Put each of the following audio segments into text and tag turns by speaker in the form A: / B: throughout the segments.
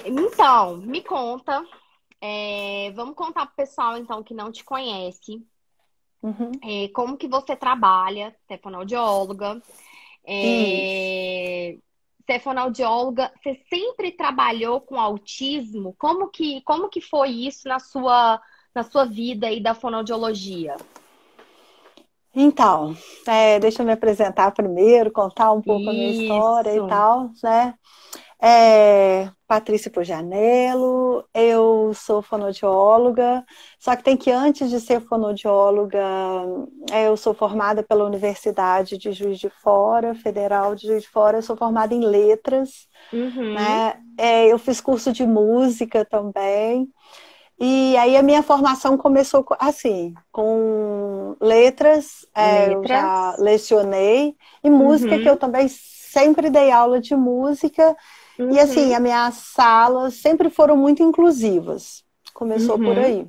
A: Então, me conta. Vamos contar pro pessoal, então, que não te conhece.
B: Uhum.
A: Como que você trabalha? Você é fonoaudióloga.
B: Isso.
A: Você é fonoaudióloga. Você sempre trabalhou com autismo? Como que foi isso na sua vida aí da fonoaudiologia?
B: Então, deixa eu me apresentar primeiro, contar um pouco a minha história e
A: Isso.
B: tal, né? Patrícia Pujanello, eu sou fonoaudióloga, só que tem que antes de ser fonoaudióloga, eu sou formada pela Universidade de Juiz de Fora, Federal de Juiz de Fora, eu sou formada em letras,
A: Uhum.
B: né? Eu fiz curso de música também. E aí a minha formação começou assim, com letras, eu já
A: Letras.
B: lecionei, e música, que eu
A: Uhum.
B: também sempre dei aula de música, e assim,
A: Uhum.
B: as minhas salas sempre foram muito inclusivas. Começou por
A: Uhum.
B: aí.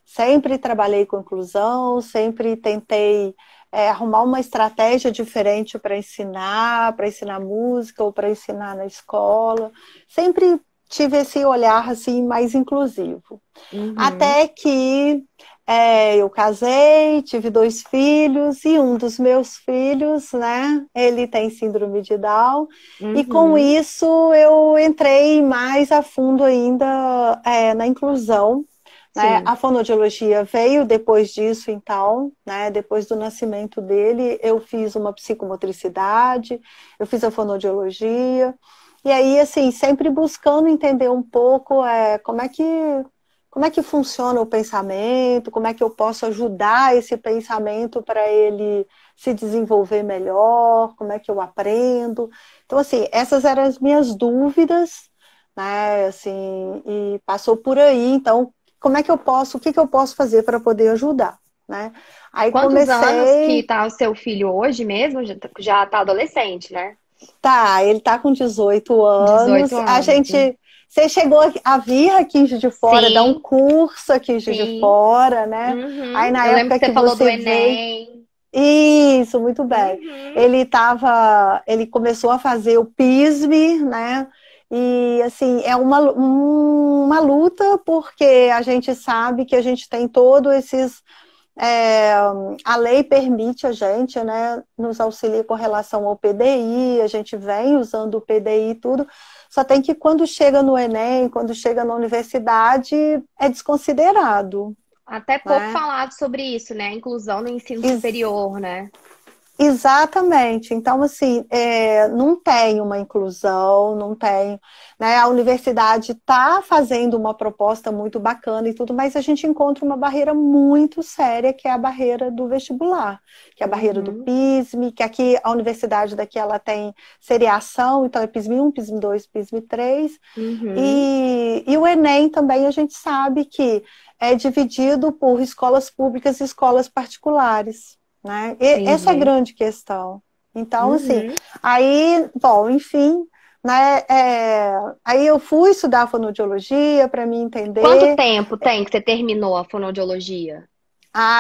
B: Sempre trabalhei com inclusão, sempre tentei arrumar uma estratégia diferente para ensinar música ou para ensinar na escola. Sempre tive esse olhar assim mais inclusivo.
A: Uhum.
B: Até que eu casei, tive dois filhos, e um dos meus filhos, né, ele tem síndrome de Down, e com
A: Uhum.
B: isso eu entrei mais a fundo ainda na inclusão, né?
A: Sim.
B: A fonoaudiologia veio depois disso, então, né, depois do nascimento dele, eu fiz uma psicomotricidade, eu fiz a fonoaudiologia, e aí, assim, sempre buscando entender um pouco como é que funciona o pensamento, como é que eu posso ajudar esse pensamento para ele se desenvolver melhor, como é que eu aprendo. Então, assim, essas eram as minhas dúvidas, né, assim, e passou por aí, então, como é que eu posso, o que que eu posso fazer para poder ajudar, né? Aí
A: Quantos anos que
B: comecei,
A: tá o seu filho hoje mesmo? Já tá adolescente, né?
B: tá, ele tá com 18
A: 18
B: anos,
A: anos.
B: você chegou a vir aqui em Juiz de Fora, dar um
A: Sim,
B: curso aqui em Juiz de
A: sim.
B: Fora, né? Aí
A: Uhum.
B: na
A: Eu lembro que
B: época
A: você
B: que
A: falou do
B: você veio,
A: Enem.
B: isso, muito bem.
A: Uhum.
B: Ele começou a fazer o PISME, né? E assim, é uma luta, porque a gente sabe que a gente tem todos esses. é, a lei permite a gente, né, nos auxilia com relação ao PDI, a gente vem usando o PDI e tudo, só tem que quando chega no Enem, quando chega na universidade, é desconsiderado,
A: Até pouco
B: né?
A: falado sobre isso, né? A inclusão no ensino superior, né?
B: Exatamente. Então, assim, não tem uma inclusão, não tem, né? A universidade está fazendo uma proposta muito bacana e tudo, mas a gente encontra uma barreira muito séria, que é a barreira do vestibular, que é a barreira do
A: Uhum.
B: PISME, que aqui a universidade daqui ela tem seriação, então é PISME 1, PISME 2, PISME 3,
A: Uhum.
B: e o Enem também a gente sabe que é dividido por escolas públicas e escolas particulares, né? Essa é a
A: Entendi.
B: grande questão. Então, assim,
A: Uhum.
B: aí, bom, enfim, né? Aí eu fui estudar fonoaudiologia para me
A: Quanto
B: entender.
A: tempo tem que você terminou a fonoaudiologia?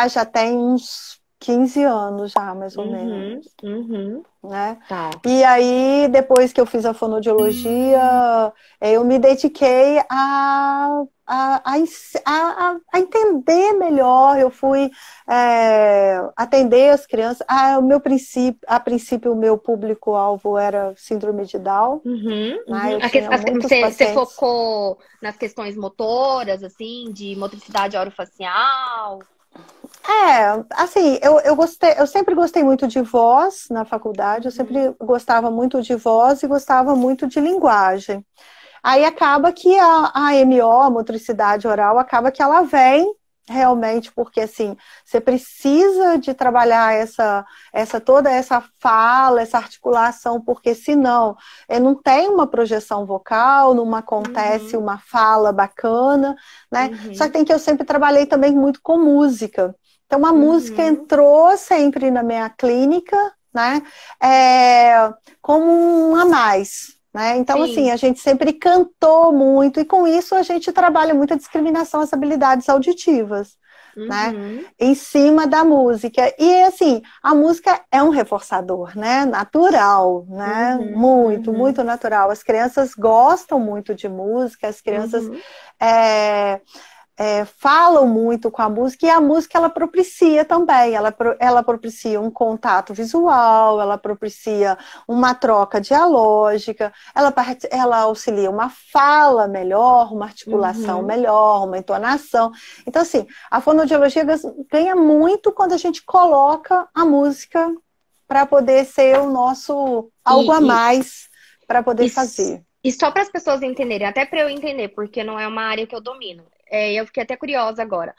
B: Já tem uns 15 anos já, mais ou
A: Uhum.
B: menos.
A: Uhum.
B: Né?
A: Tá.
B: E aí, depois que eu fiz a fonoaudiologia, eu me dediquei a entender melhor. Eu fui atender as crianças. A princípio, o meu público-alvo era síndrome de Down,
A: Uhum,
B: né?
A: uhum.
B: Eu tinha muitos
A: Você
B: pacientes.
A: focou nas questões motoras, assim, de motricidade orofacial?
B: Assim, eu gostei, eu sempre gostei muito de voz na faculdade, eu
A: Uhum.
B: sempre gostava muito de voz e gostava muito de linguagem. Aí acaba que a MO, a motricidade oral, acaba que ela vem realmente, porque assim, você precisa de trabalhar toda essa fala, essa articulação, porque senão não tem uma projeção vocal, não acontece
A: Uhum,
B: uma fala bacana, né? Só que
A: uhum,
B: tem que eu sempre trabalhei também muito com música. Então a música
A: uhum.
B: entrou sempre na minha clínica, né? Como um a mais. Né? Então, assim,
A: Sim.
B: a gente sempre cantou muito, e com isso a gente trabalha muito a discriminação às habilidades auditivas. né?
A: Uhum.
B: Em cima da música. E, assim, a música é um reforçador, né? Natural, né?
A: Uhum.
B: Muito,
A: Uhum.
B: muito natural. As crianças gostam muito de música, as crianças
A: Uhum.
B: é, falam muito com a música, e a música ela propicia também, ela propicia um contato visual, ela propicia uma troca dialógica, ela auxilia uma fala melhor, uma articulação
A: Uhum.
B: melhor, uma entonação. Então, assim, a fonoaudiologia ganha muito quando a gente coloca a música para poder ser o nosso algo a
A: E,
B: mais para
A: e,
B: poder
A: e,
B: fazer.
A: e só para as pessoas entenderem, até para eu entender, porque não é uma área que eu domino. Eu fiquei até curiosa agora.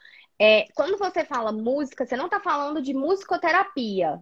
A: Quando você fala música, você não está falando de musicoterapia.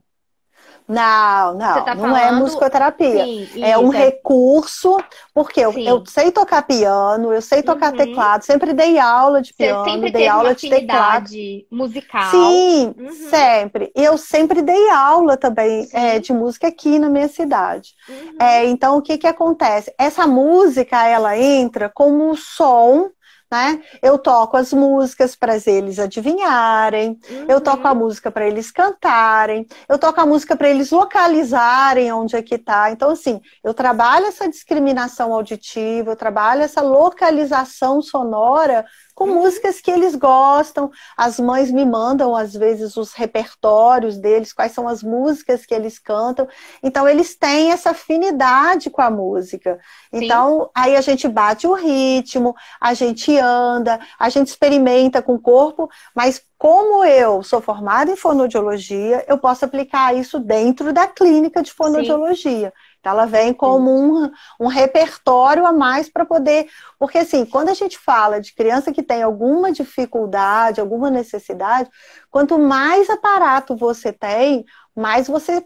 B: Não,
A: Você
B: não,
A: está
B: não é
A: falando,
B: musicoterapia.
A: sim,
B: É um
A: isso,
B: recurso, porque eu
A: sim.
B: sei tocar piano, eu sei tocar
A: Uhum.
B: teclado, sempre dei aula de
A: Você
B: piano,
A: sempre
B: dei
A: teve uma
B: aula de teclado.
A: afinidade musical.
B: Sim,
A: Uhum.
B: sempre. E eu sempre dei aula também
A: Sim.
B: de música aqui na minha cidade.
A: Uhum.
B: Então, o que que acontece? Essa música, ela entra como um som, né? Eu toco as músicas para eles adivinharem, eu toco a
A: Uhum.
B: música para eles cantarem, eu toco a música para eles localizarem onde é que tá. Então, assim, eu trabalho essa discriminação auditiva, eu trabalho essa localização sonora com
A: Uhum.
B: músicas que eles gostam. As mães me mandam, às vezes, os repertórios deles, quais são as músicas que eles cantam. Então, eles têm essa afinidade com a música.
A: Sim.
B: Então, aí a gente bate o ritmo, a gente anda, a gente experimenta com o corpo, mas como eu sou formada em fonoaudiologia, eu posso aplicar isso dentro da clínica de
A: Sim.
B: fonoaudiologia. Então, ela vem como
A: Perfeito.
B: um repertório a mais para poder. Porque, assim, quando a gente fala de criança que tem alguma dificuldade, alguma necessidade, quanto mais aparato você tem, mais você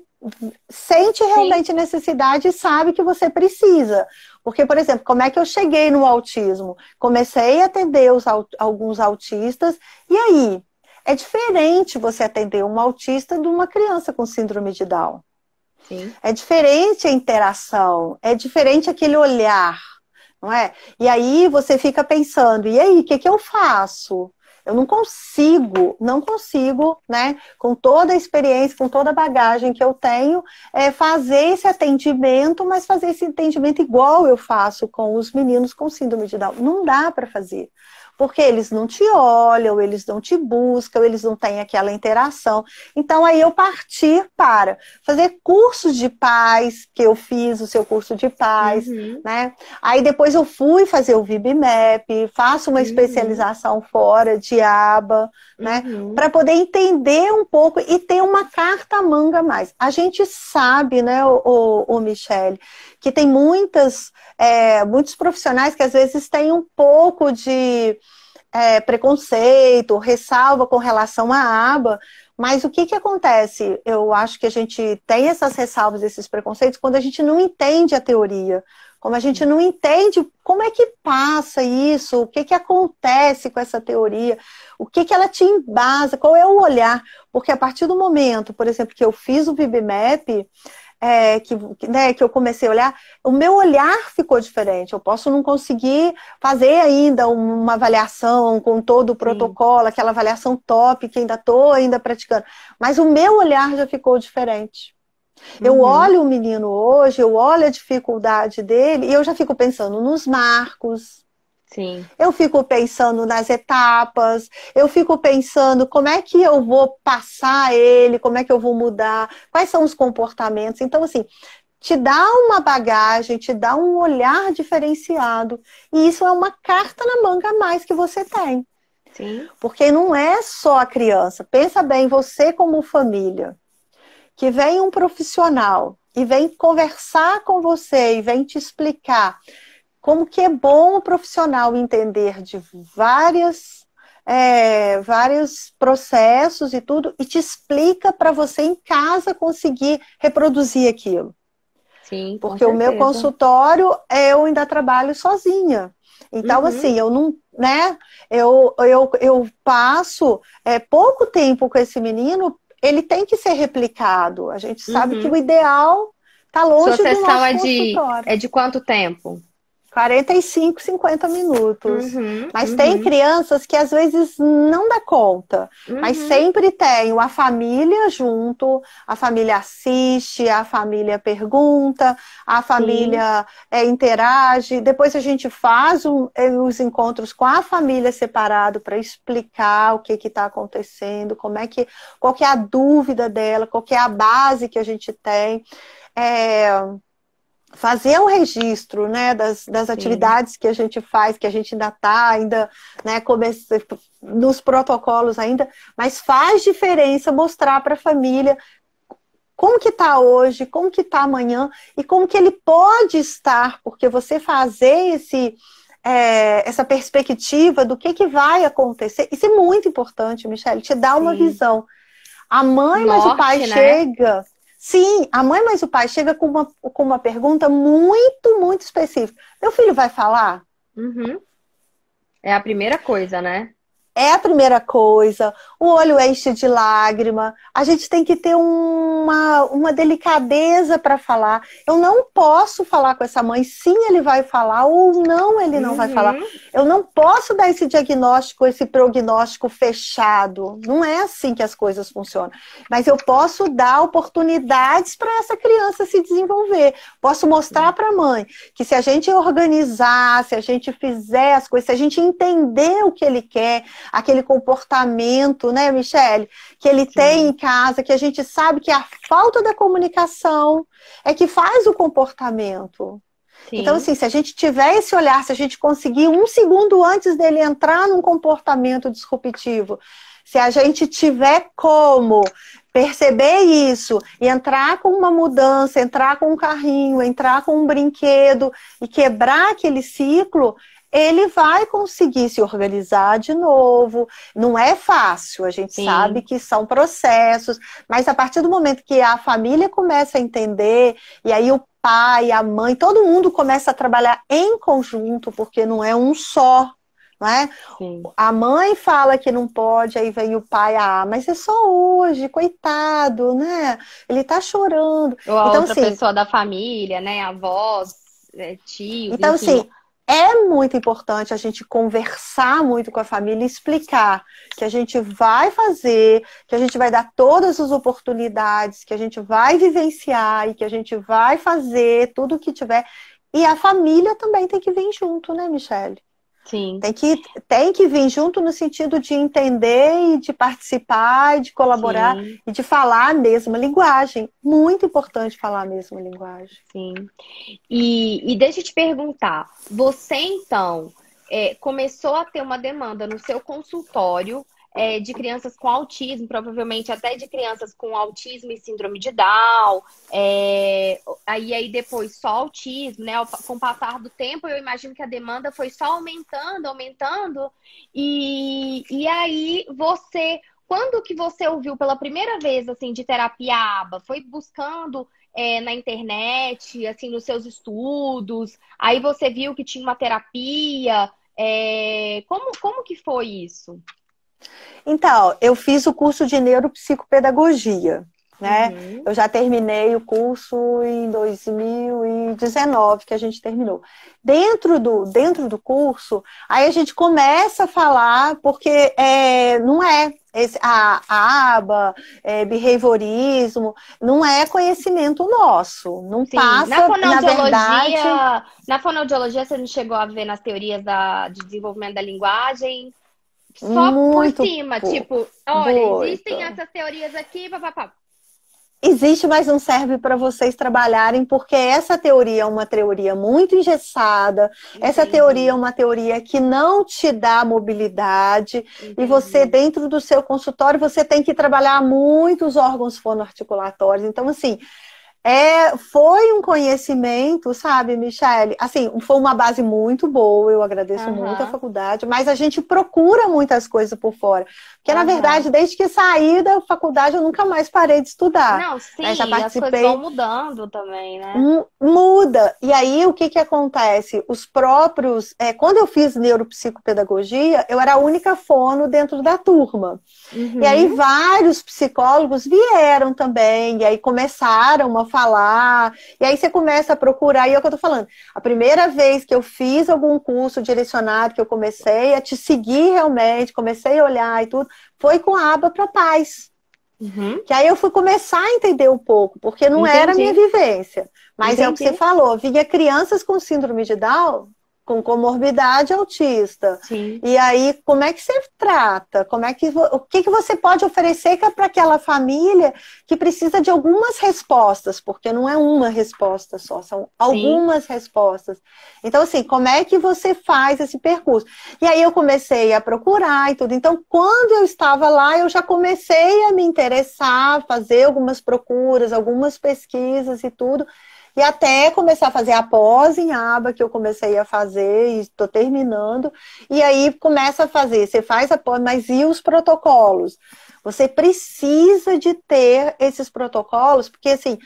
B: sente
A: Sim.
B: realmente necessidade e sabe que você precisa. Porque, por exemplo, como é que eu cheguei no autismo? Comecei a atender alguns autistas, e aí? É diferente você atender um autista de uma criança com síndrome de Down.
A: Sim.
B: É diferente a interação, é diferente aquele olhar, não é? E aí você fica pensando, e aí, o que que eu faço? Eu não consigo, né, com toda a experiência, com toda a bagagem que eu tenho, fazer esse atendimento, mas fazer esse atendimento igual eu faço com os meninos com síndrome de Down. Não dá para fazer. Porque eles não te olham, eles não te buscam, eles não têm aquela interação. Então, aí eu parti para fazer cursos de paz, que eu fiz o seu curso de paz,
A: Uhum.
B: né? Aí depois eu fui fazer o VibMap, faço uma
A: Uhum.
B: especialização fora de aba, né?
A: Uhum.
B: Para poder entender um pouco e ter uma carta manga a mais. A gente sabe, né, o Michele, que tem muitos profissionais que às vezes têm um pouco de preconceito, ressalva com relação à aba, mas o que que acontece? Eu acho que a gente tem essas ressalvas, esses preconceitos, quando a gente não entende a teoria, como a gente não entende como é que passa isso, o que que acontece com essa teoria, o que que ela te embasa, qual é o olhar, porque a partir do momento, por exemplo, que eu fiz o VibMap, que eu comecei a olhar, o meu olhar ficou diferente. Eu posso não conseguir fazer ainda uma avaliação com todo o
A: Sim.
B: protocolo, aquela avaliação top que ainda estou ainda praticando, mas o meu olhar já ficou diferente. Eu
A: Uhum.
B: olho o menino hoje, eu olho a dificuldade dele e eu já fico pensando nos marcos,
A: Sim.
B: eu fico pensando nas etapas, eu fico pensando como é que eu vou passar ele, como é que eu vou mudar, quais são os comportamentos. Então, assim, te dá uma bagagem, te dá um olhar diferenciado. E isso é uma carta na manga a mais que você tem.
A: Sim.
B: Porque não é só a criança. Pensa bem, você como família, que vem um profissional e vem conversar com você e vem te explicar como que é bom o profissional entender de vários processos e tudo, e te explica para você em casa conseguir reproduzir aquilo.
A: Sim, com
B: Porque o meu
A: certeza.
B: consultório, eu ainda trabalho sozinha. Então,
A: Uhum.
B: assim, eu não, né? Eu passo pouco tempo com esse menino, ele tem que ser replicado. A gente sabe que o
A: Uhum.
B: ideal está
A: Sua
B: longe do
A: sessão
B: nosso
A: é de,
B: consultório.
A: é de quanto tempo?
B: 45, 50 minutos. Mas tem
A: uhum,
B: crianças que às vezes não dá conta. Mas
A: uhum.
B: sempre tem a família junto, a família assiste, a família pergunta, a
A: Sim,
B: família interage. Depois a gente faz os encontros com a família separado para explicar o que está acontecendo, qual que é a dúvida dela, qual que é a base que a gente tem. É, fazer o registro, né, das
A: sim,
B: atividades que a gente faz, que a gente ainda, né, nos protocolos ainda, mas faz diferença mostrar para a família como que está hoje, como que está amanhã e como que ele pode estar, porque você fazer essa perspectiva do que vai acontecer, isso é muito importante, Michele, te dá uma
A: sim.
B: visão. A mãe mais o pai
A: Norte, né?
B: chega. Sim, a mãe mais o pai chega com uma pergunta muito, muito específica. Meu filho vai falar?
A: Uhum. É a primeira coisa, né?
B: É a primeira coisa, o olho enche de lágrima, a gente tem que ter uma delicadeza para falar. Eu não posso falar com essa mãe, sim, ele vai falar, ou não, ele não vai falar.
A: Uhum.
B: Eu não posso dar esse diagnóstico, esse prognóstico fechado. Não é assim que as coisas funcionam. Mas eu posso dar oportunidades para essa criança se desenvolver. Posso mostrar para a mãe que se a gente organizar, se a gente fizer as coisas, se a gente entender o que ele quer, aquele comportamento, né, Michele, que ele tem em
A: Sim,
B: casa, que a gente sabe que a falta da comunicação é que faz o comportamento. Então,
A: sim,
B: assim, se a gente tiver esse olhar, se a gente conseguir um segundo antes dele entrar num comportamento disruptivo, se a gente tiver como perceber isso e entrar com uma mudança, entrar com um carrinho, entrar com um brinquedo e quebrar aquele ciclo, ele vai conseguir se organizar de novo. Não é fácil, a gente sabe
A: sim.
B: que são processos, mas a partir do momento que a família começa a entender, e aí o pai, a mãe, todo mundo começa a trabalhar em conjunto, porque não é um só, não é?
A: Sim.
B: A mãe fala que não pode, aí vem o pai, mas é só hoje, coitado, né? Ele tá chorando.
A: Ou a
B: Então,
A: outra
B: assim,
A: pessoa da família, né? Avós, tios,
B: então,
A: enfim.
B: assim, é muito importante a gente conversar muito com a família e explicar que a gente vai fazer, que a gente vai dar todas as oportunidades, que a gente vai vivenciar e que a gente vai fazer tudo o que tiver. E a família também tem que vir junto, né, Michele?
A: Sim,
B: Tem que vir junto no sentido de entender e de participar e de colaborar
A: sim,
B: e de falar a mesma linguagem. Muito importante falar a mesma linguagem.
A: sim. E deixa eu te perguntar, você então começou a ter uma demanda no seu consultório de crianças com autismo, provavelmente até de crianças com autismo e síndrome de Down, aí depois só autismo, né? Com o passar do tempo, eu imagino que a demanda foi só aumentando, aumentando, e aí quando que você ouviu pela primeira vez assim de terapia ABA? Foi buscando na internet, assim, nos seus estudos? Aí você viu que tinha uma terapia? Como que foi isso?
B: Então, eu fiz o curso de neuropsicopedagogia, né?
A: Uhum,
B: Eu já terminei o curso em 2019, que a gente terminou. Dentro do curso, aí a gente começa a falar, porque não é a aba, behaviorismo, não é conhecimento nosso, não
A: sim.
B: passa, na verdade,
A: Na fonoaudiologia você não chegou a ver nas teorias de desenvolvimento da linguagem? Só por
B: muito
A: cima,
B: pouco.
A: tipo, olha, existem
B: Muito.
A: essas teorias aqui, papapá.
B: Existe, mas não serve para vocês trabalharem, porque essa teoria é uma teoria muito engessada, essa teoria é
A: Entendi,
B: uma teoria que não te dá mobilidade, e você,
A: entendi.
B: dentro do seu consultório, você tem que trabalhar muitos órgãos fonoarticulatórios. Então, assim, foi um conhecimento, sabe, Michele? Assim, foi uma base muito boa, eu agradeço muito a
A: Aham,
B: faculdade, mas a gente procura muitas coisas por fora. Porque, na
A: aham.
B: verdade, desde que saí da faculdade, eu nunca mais parei de estudar.
A: Não,
B: Né? Já
A: sim, as coisas vão
B: participei.
A: mudando também, né?
B: Muda. E aí, o que que acontece? Os próprios. Quando eu fiz neuropsicopedagogia, eu era a única fono dentro da turma. E aí,
A: Uhum,
B: vários psicólogos vieram também, e aí começaram falar. E aí você começa a procurar, e é o que eu tô falando. A primeira vez que eu fiz algum curso direcionado, que eu comecei a te seguir realmente, comecei a olhar e tudo, foi com a aba para paz.
A: Uhum.
B: Que aí eu fui começar a entender um pouco, porque não era a minha
A: Entendi.
B: vivência. Mas é o que você
A: Entendi.
B: falou, vinha crianças com síndrome de Down, com comorbidade autista.
A: Sim.
B: E aí, como é que você trata? O que que você pode oferecer para aquela família que precisa de algumas respostas, porque não é uma resposta só, são
A: Sim.
B: algumas respostas. Então, assim, como é que você faz esse percurso? E aí eu comecei a procurar e tudo. Então, quando eu estava lá, eu já comecei a me interessar, fazer algumas procuras, algumas pesquisas e tudo. E até começar a fazer a pós em aba, que eu comecei a fazer e estou terminando. E aí começa a fazer, você faz a pós, mas e os protocolos? Você precisa de ter esses protocolos, porque assim,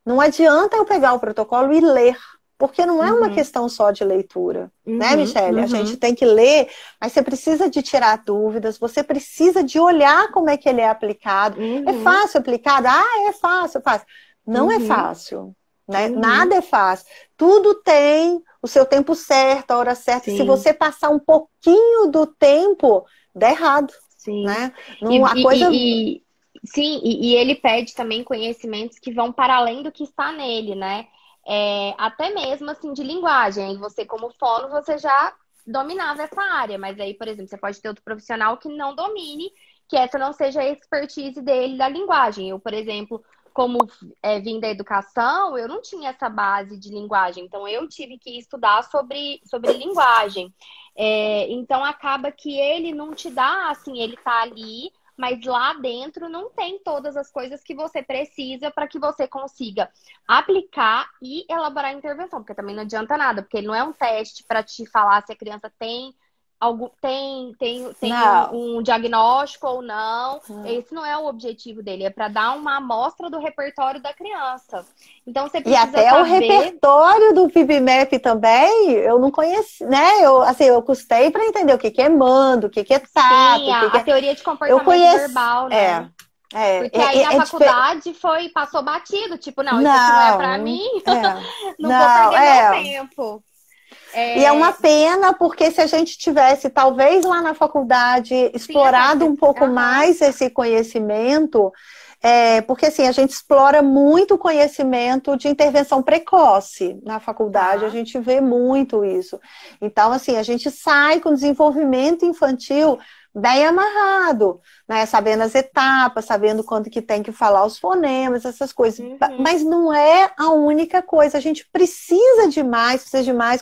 B: não adianta eu pegar o protocolo e ler, porque não é uma
A: Uhum.
B: questão só de leitura, né,
A: Uhum.
B: Michele? A gente
A: Uhum.
B: tem que ler, mas você precisa de tirar dúvidas, você precisa de olhar como é que ele é aplicado. É
A: Uhum.
B: fácil aplicado? Ah, é fácil, fácil. Não é
A: Uhum.
B: fácil. Né?
A: Uhum.
B: Nada é fácil. Tudo tem o seu tempo certo, a hora certa. Se
A: Sim.
B: você passar um pouquinho do tempo, dá errado,
A: Sim.
B: né?
A: E,
B: Não, a coisa.
A: sim, e ele pede também conhecimentos que vão para além do que está nele, né? Até mesmo assim de linguagem. Aí você, como fono, você já dominava essa área, mas aí, por exemplo, você pode ter outro profissional que não domine, que essa não seja a expertise dele da linguagem. Eu, por exemplo, como vim da educação, eu não tinha essa base de linguagem, então eu tive que estudar sobre linguagem. Então acaba que ele não te dá, assim, ele tá ali, mas lá dentro não tem todas as coisas que você precisa para que você consiga aplicar e elaborar a intervenção, porque também não adianta nada, porque ele não é um teste para te falar se a criança tem algo tem
B: Não.
A: um diagnóstico ou não. Esse não é o objetivo dele, é para dar uma amostra do repertório da criança. Então você
B: E
A: precisa
B: até o
A: saber.
B: repertório do PIBMAP também, eu não conheci, né? Eu custei para entender o que que é mando, o que que é tato,
A: Sim,
B: o que que
A: a
B: é.
A: teoria de
B: Eu
A: comportamento
B: conheço.
A: verbal,
B: É,
A: né? Porque aí na faculdade passou batido, tipo, não, isso aqui não é pra
B: não,
A: mim, não vou
B: não,
A: perder meu tempo.
B: E é uma
A: É,
B: pena, porque se a gente tivesse, talvez lá na faculdade,
A: sim,
B: explorado um pouco
A: aham,
B: mais esse conhecimento, porque assim, a gente explora muito o conhecimento de intervenção precoce na faculdade, a
A: tá.
B: gente vê muito isso. Então, assim, a gente sai com desenvolvimento infantil bem amarrado, né? Sabendo as etapas, sabendo quando que tem que falar os fonemas, essas coisas.
A: Uhum,
B: Mas não é a única coisa. A gente precisa de mais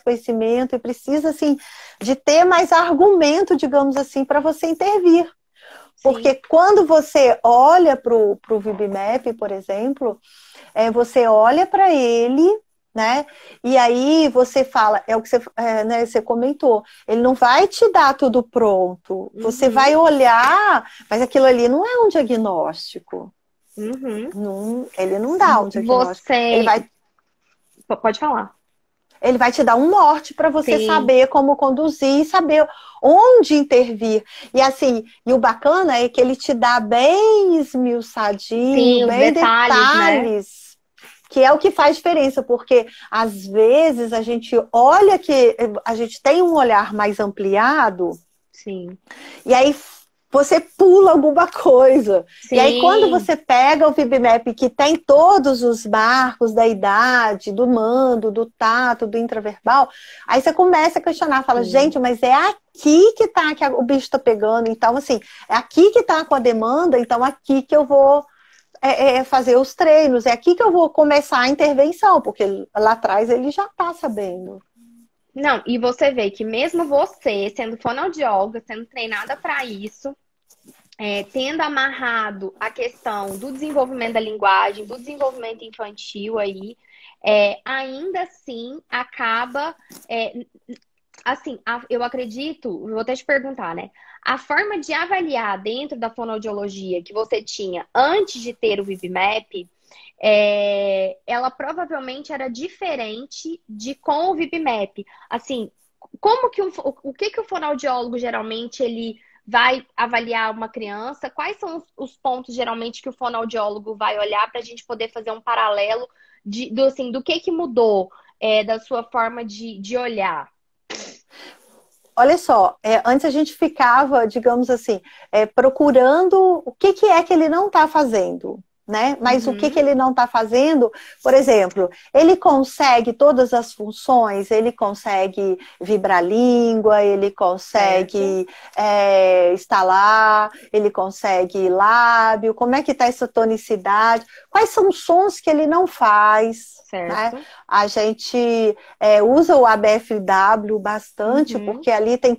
B: conhecimento e precisa, assim, de ter mais argumento, digamos assim, para você intervir.
A: sim,
B: Porque quando você olha para o VibMap, por exemplo, você olha para ele, né? E aí você fala, é o que você, né, você comentou, ele não vai te dar tudo pronto. Você
A: uhum,
B: vai olhar, mas aquilo ali não é um diagnóstico.
A: uhum.
B: Não, ele não dá um diagnóstico.
A: Você pode falar.
B: Ele vai te dar um norte para você
A: Sim,
B: saber como conduzir e saber onde intervir. E assim, e o bacana é que ele te dá bem esmiuçadinho,
A: sim, os
B: bem
A: detalhes, né?
B: detalhes, que é o que faz diferença, porque às vezes a gente olha que a gente tem um olhar mais ampliado,
A: Sim,
B: e aí você pula alguma coisa. E aí, quando
A: sim,
B: você pega o VibMap que tem todos os marcos da idade, do mando, do tato, do intraverbal, aí você começa a questionar, fala,
A: sim.
B: gente, mas é aqui que tá, que o bicho tá pegando. Então, assim, é aqui que tá com a demanda, então aqui que eu vou fazer os treinos, é aqui que eu vou começar a intervenção, porque lá atrás ele já tá sabendo.
A: Não, e você vê que mesmo você, sendo fonoaudióloga, sendo treinada para isso, tendo amarrado a questão do desenvolvimento da linguagem, do desenvolvimento infantil aí, ainda assim acaba, assim, eu acredito, vou até te perguntar, né? A forma de avaliar dentro da fonoaudiologia que você tinha antes de ter o VibMap, ela provavelmente era diferente de com o VibMap. Assim, como que o que que o fonoaudiólogo geralmente ele vai avaliar uma criança, quais são os pontos, geralmente, que o fonoaudiólogo vai olhar para a gente poder fazer um paralelo assim, do que mudou da sua forma de olhar?
B: Olha só, antes a gente ficava, digamos assim, procurando o que é que ele não está fazendo, né? Mas o que ele não está fazendo, por exemplo, ele consegue todas as funções, ele consegue vibrar a língua, ele consegue estalar, ele consegue lábio, como é que está essa tonicidade, quais são os sons que ele não faz,
A: certo.
B: né? A gente usa o ABFW bastante, porque ali tem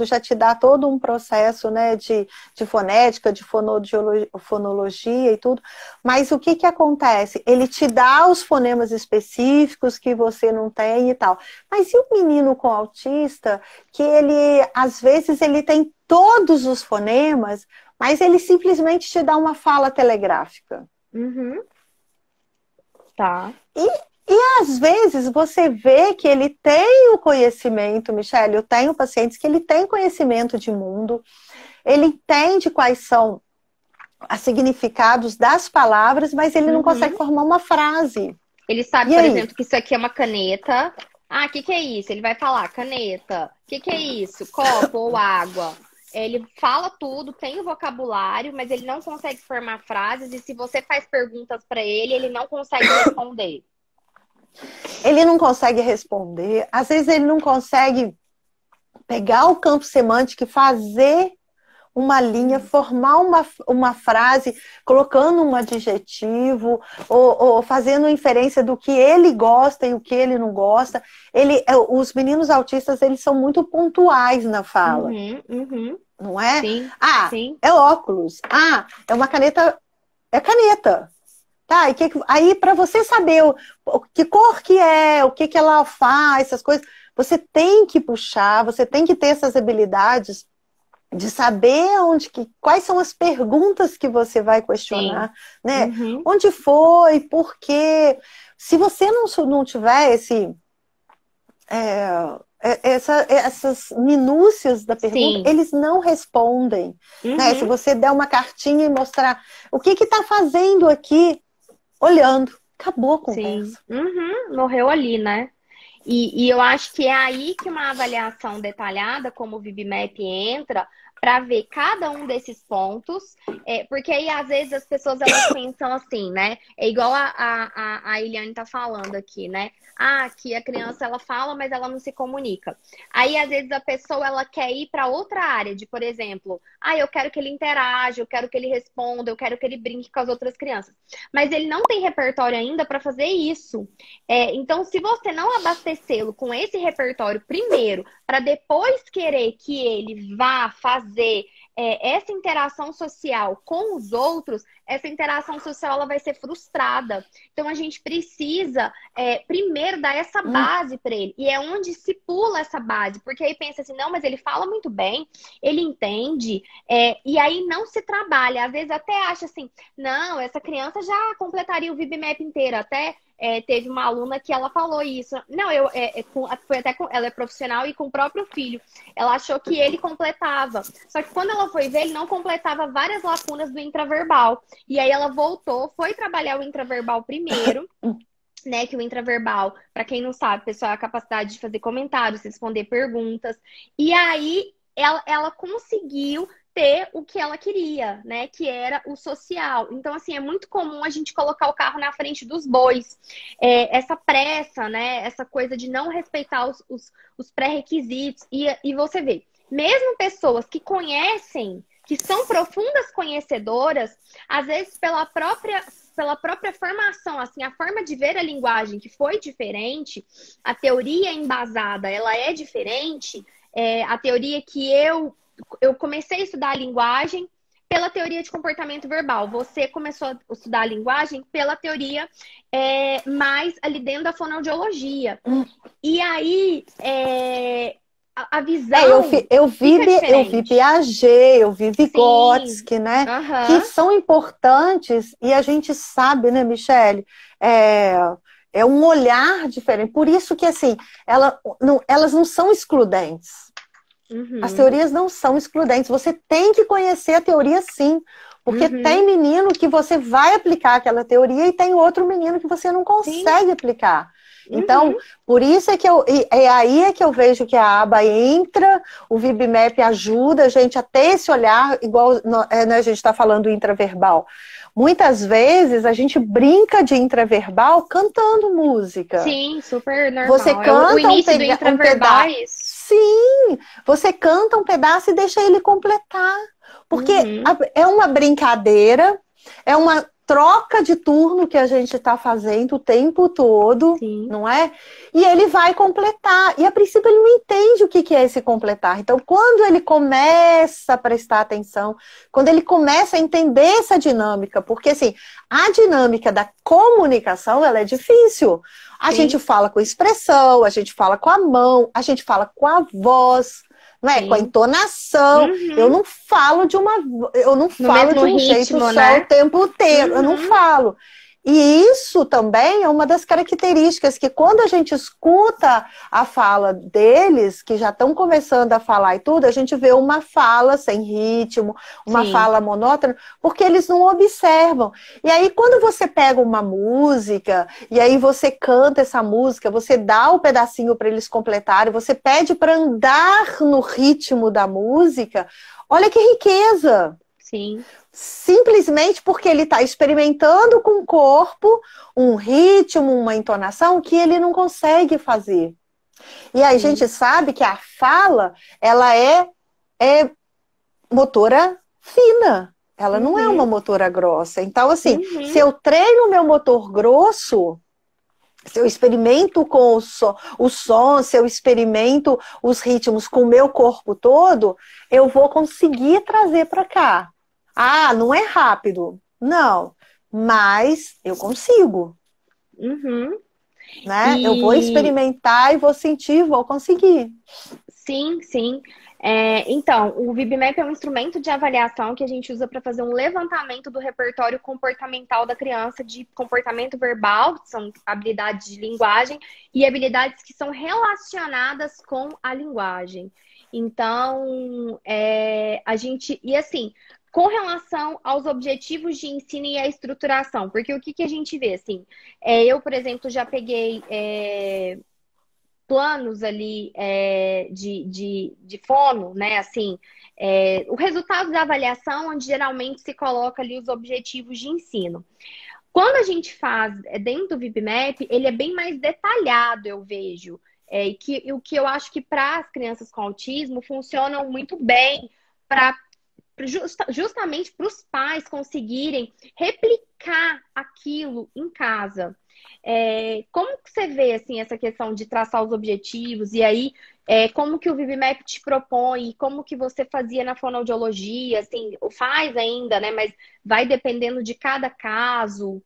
B: já te dá todo um processo, né, de fonética, de fonologia e tudo. Mas o que acontece? Ele te dá os fonemas específicos que você não tem e tal. Mas e o menino com autista, que ele, às vezes, ele tem todos os fonemas, mas ele simplesmente te dá uma fala telegráfica.
A: Tá.
B: E às vezes você vê que ele tem o conhecimento, Michele, eu tenho pacientes que ele tem conhecimento de mundo, ele entende quais são os significados das palavras, mas ele não consegue formar uma frase.
A: Ele sabe, por exemplo, que isso aqui é uma caneta. Ah, o que é isso? Ele vai falar caneta. O que é isso? Copo ou água? Ele fala tudo, tem o vocabulário, mas ele não consegue formar frases. E se você faz perguntas para ele, ele não consegue responder.
B: Ele não consegue responder. Às vezes ele não consegue pegar o campo semântico e fazer uma linha, formar uma frase, colocando um adjetivo, ou fazendo inferência do que ele gosta e o que ele não gosta. Os meninos autistas, eles são muito pontuais na fala. Não é?
A: Sim,
B: sim. É óculos. É uma caneta. É caneta. Tá, aí para você saber que cor que é, o que ela faz, essas coisas, você tem que puxar, você tem que ter essas habilidades de saber quais são as perguntas que você vai questionar, né? Onde foi, por quê? Se você não tiver essas minúcias da pergunta, eles não respondem. Né? Se você der uma cartinha e mostrar o que está fazendo aqui, olhando, acabou a conversa.
A: Morreu ali, né? E eu acho que é aí que uma avaliação detalhada, como o VibMap, entra para ver cada um desses pontos, porque aí às vezes as pessoas elas pensam assim, né? É igual a Eliane tá falando aqui, né? Que a criança ela fala, mas ela não se comunica. Aí às vezes a pessoa ela quer ir para outra área, de por exemplo, eu quero que ele interaja, eu quero que ele responda, eu quero que ele brinque com as outras crianças. Mas ele não tem repertório ainda para fazer isso. Então, se você não abastecê-lo com esse repertório primeiro, para depois querer que ele vá fazer essa interação social com os outros, essa interação social ela vai ser frustrada. Então, a gente precisa primeiro dar essa base para ele. E é onde se pula essa base. Porque aí pensa assim, não, mas ele fala muito bem, ele entende, e aí não se trabalha. Às vezes até acha assim, não, essa criança já completaria o VibMap inteiro. Até teve uma aluna que ela falou isso. Não, foi até ela é profissional e com o próprio filho. Ela achou que ele completava. Só que quando ela foi ver, ele não completava várias lacunas do intraverbal. E aí ela voltou, foi trabalhar o intraverbal primeiro, né? Que o intraverbal, para quem não sabe, pessoal, é a capacidade de fazer comentários, responder perguntas. E aí ela conseguiu ter o que ela queria, né? Que era o social. Então, assim, é muito comum a gente colocar o carro na frente dos bois. Essa pressa, né? Essa coisa de não respeitar os pré-requisitos. E você vê, mesmo pessoas que conhecem, que são profundas conhecedoras, às vezes pela própria formação, assim, a forma de ver a linguagem que foi diferente, a teoria embasada, ela é diferente, a teoria que eu comecei a estudar a linguagem pela teoria de comportamento verbal. Você começou a estudar a linguagem pela teoria mais ali dentro da fonoaudiologia. E aí, a visão
B: eu vi Piaget, eu vi Vygotsky, né? Que são importantes e a gente sabe, né, Michele? É um olhar diferente. Por isso que, assim, elas não são excludentes. As
A: Uhum.
B: teorias não são excludentes. Você tem que conhecer a teoria sim. Porque tem
A: Uhum.
B: menino que você vai aplicar aquela teoria e tem outro menino que você não
A: Sim.
B: consegue aplicar. Então,
A: Uhum.
B: por isso é que é aí é que eu vejo que a aba entra, o VibMap ajuda a gente a ter esse olhar, igual né, a gente está falando intraverbal. Muitas vezes a gente brinca de intraverbal cantando música.
A: Sim, super
B: Você
A: normal. O
B: canta
A: início do
B: um
A: intraverbal
B: pedaço.
A: é isso.
B: Sim, você canta um pedaço e deixa ele completar. Porque
A: Uhum.
B: é uma brincadeira, é uma troca de turno que a gente está fazendo o tempo todo,
A: Sim.
B: não é? E ele vai completar. E a princípio ele não entende o que é esse completar. Então, quando ele começa a prestar atenção, quando ele começa a entender essa dinâmica, porque assim, a dinâmica da comunicação, ela é difícil. A gente
A: Sim.
B: fala com expressão, a gente fala com a mão, a gente fala com a voz, não é? Com a
A: Sim.
B: entonação. Eu
A: Uhum.
B: não falo eu não
A: No
B: falo
A: mesmo
B: de um jeito
A: ritmo,
B: só o
A: né?
B: tempo inteiro. Eu não
A: Uhum.
B: falo. E isso também é uma das características que quando a gente escuta a fala deles, que já estão começando a falar e tudo, a gente vê uma fala sem ritmo, uma
A: Sim.
B: fala monótona, porque eles não observam. E aí, quando você pega uma música, e aí você canta essa música, você dá o pedacinho para eles completarem, você pede para andar no ritmo da música, olha que riqueza!
A: Sim.
B: Simplesmente porque ele está experimentando com o corpo um ritmo, uma entonação que ele não consegue fazer. E a
A: Sim.
B: gente sabe que a fala, ela é motora fina. Ela não é uma
A: Uhum.
B: motora grossa. Então, assim, se
A: Uhum.
B: eu treino o meu motor grosso, se eu experimento com o som, se eu experimento os ritmos com o meu corpo todo, eu vou conseguir trazer para cá. Ah, não é rápido. Não, mas eu consigo,
A: Uhum.
B: né? Eu vou
A: E
B: experimentar e vou sentir, vou conseguir.
A: sim, sim. Então, o VibMap é um instrumento de avaliação que a gente usa para fazer um levantamento do repertório comportamental da criança, de comportamento verbal, que são habilidades de linguagem, e habilidades que são relacionadas com a linguagem. Então, a gente. E assim, com relação aos objetivos de ensino e a estruturação, porque o que, que a gente vê, assim, eu, por exemplo, já peguei. Planos ali de fono, né? Assim, o resultado da avaliação, onde geralmente se coloca ali os objetivos de ensino. Quando a gente faz dentro do VibMap, ele é bem mais detalhado, eu vejo. O que eu acho que para as crianças com autismo funcionam muito bem para justamente para os pais conseguirem replicar aquilo em casa. Como que você vê assim essa questão de traçar os objetivos e aí como que o VibMap te propõe, como que você fazia na fonoaudiologia, assim, faz ainda, né? Mas vai dependendo de cada caso,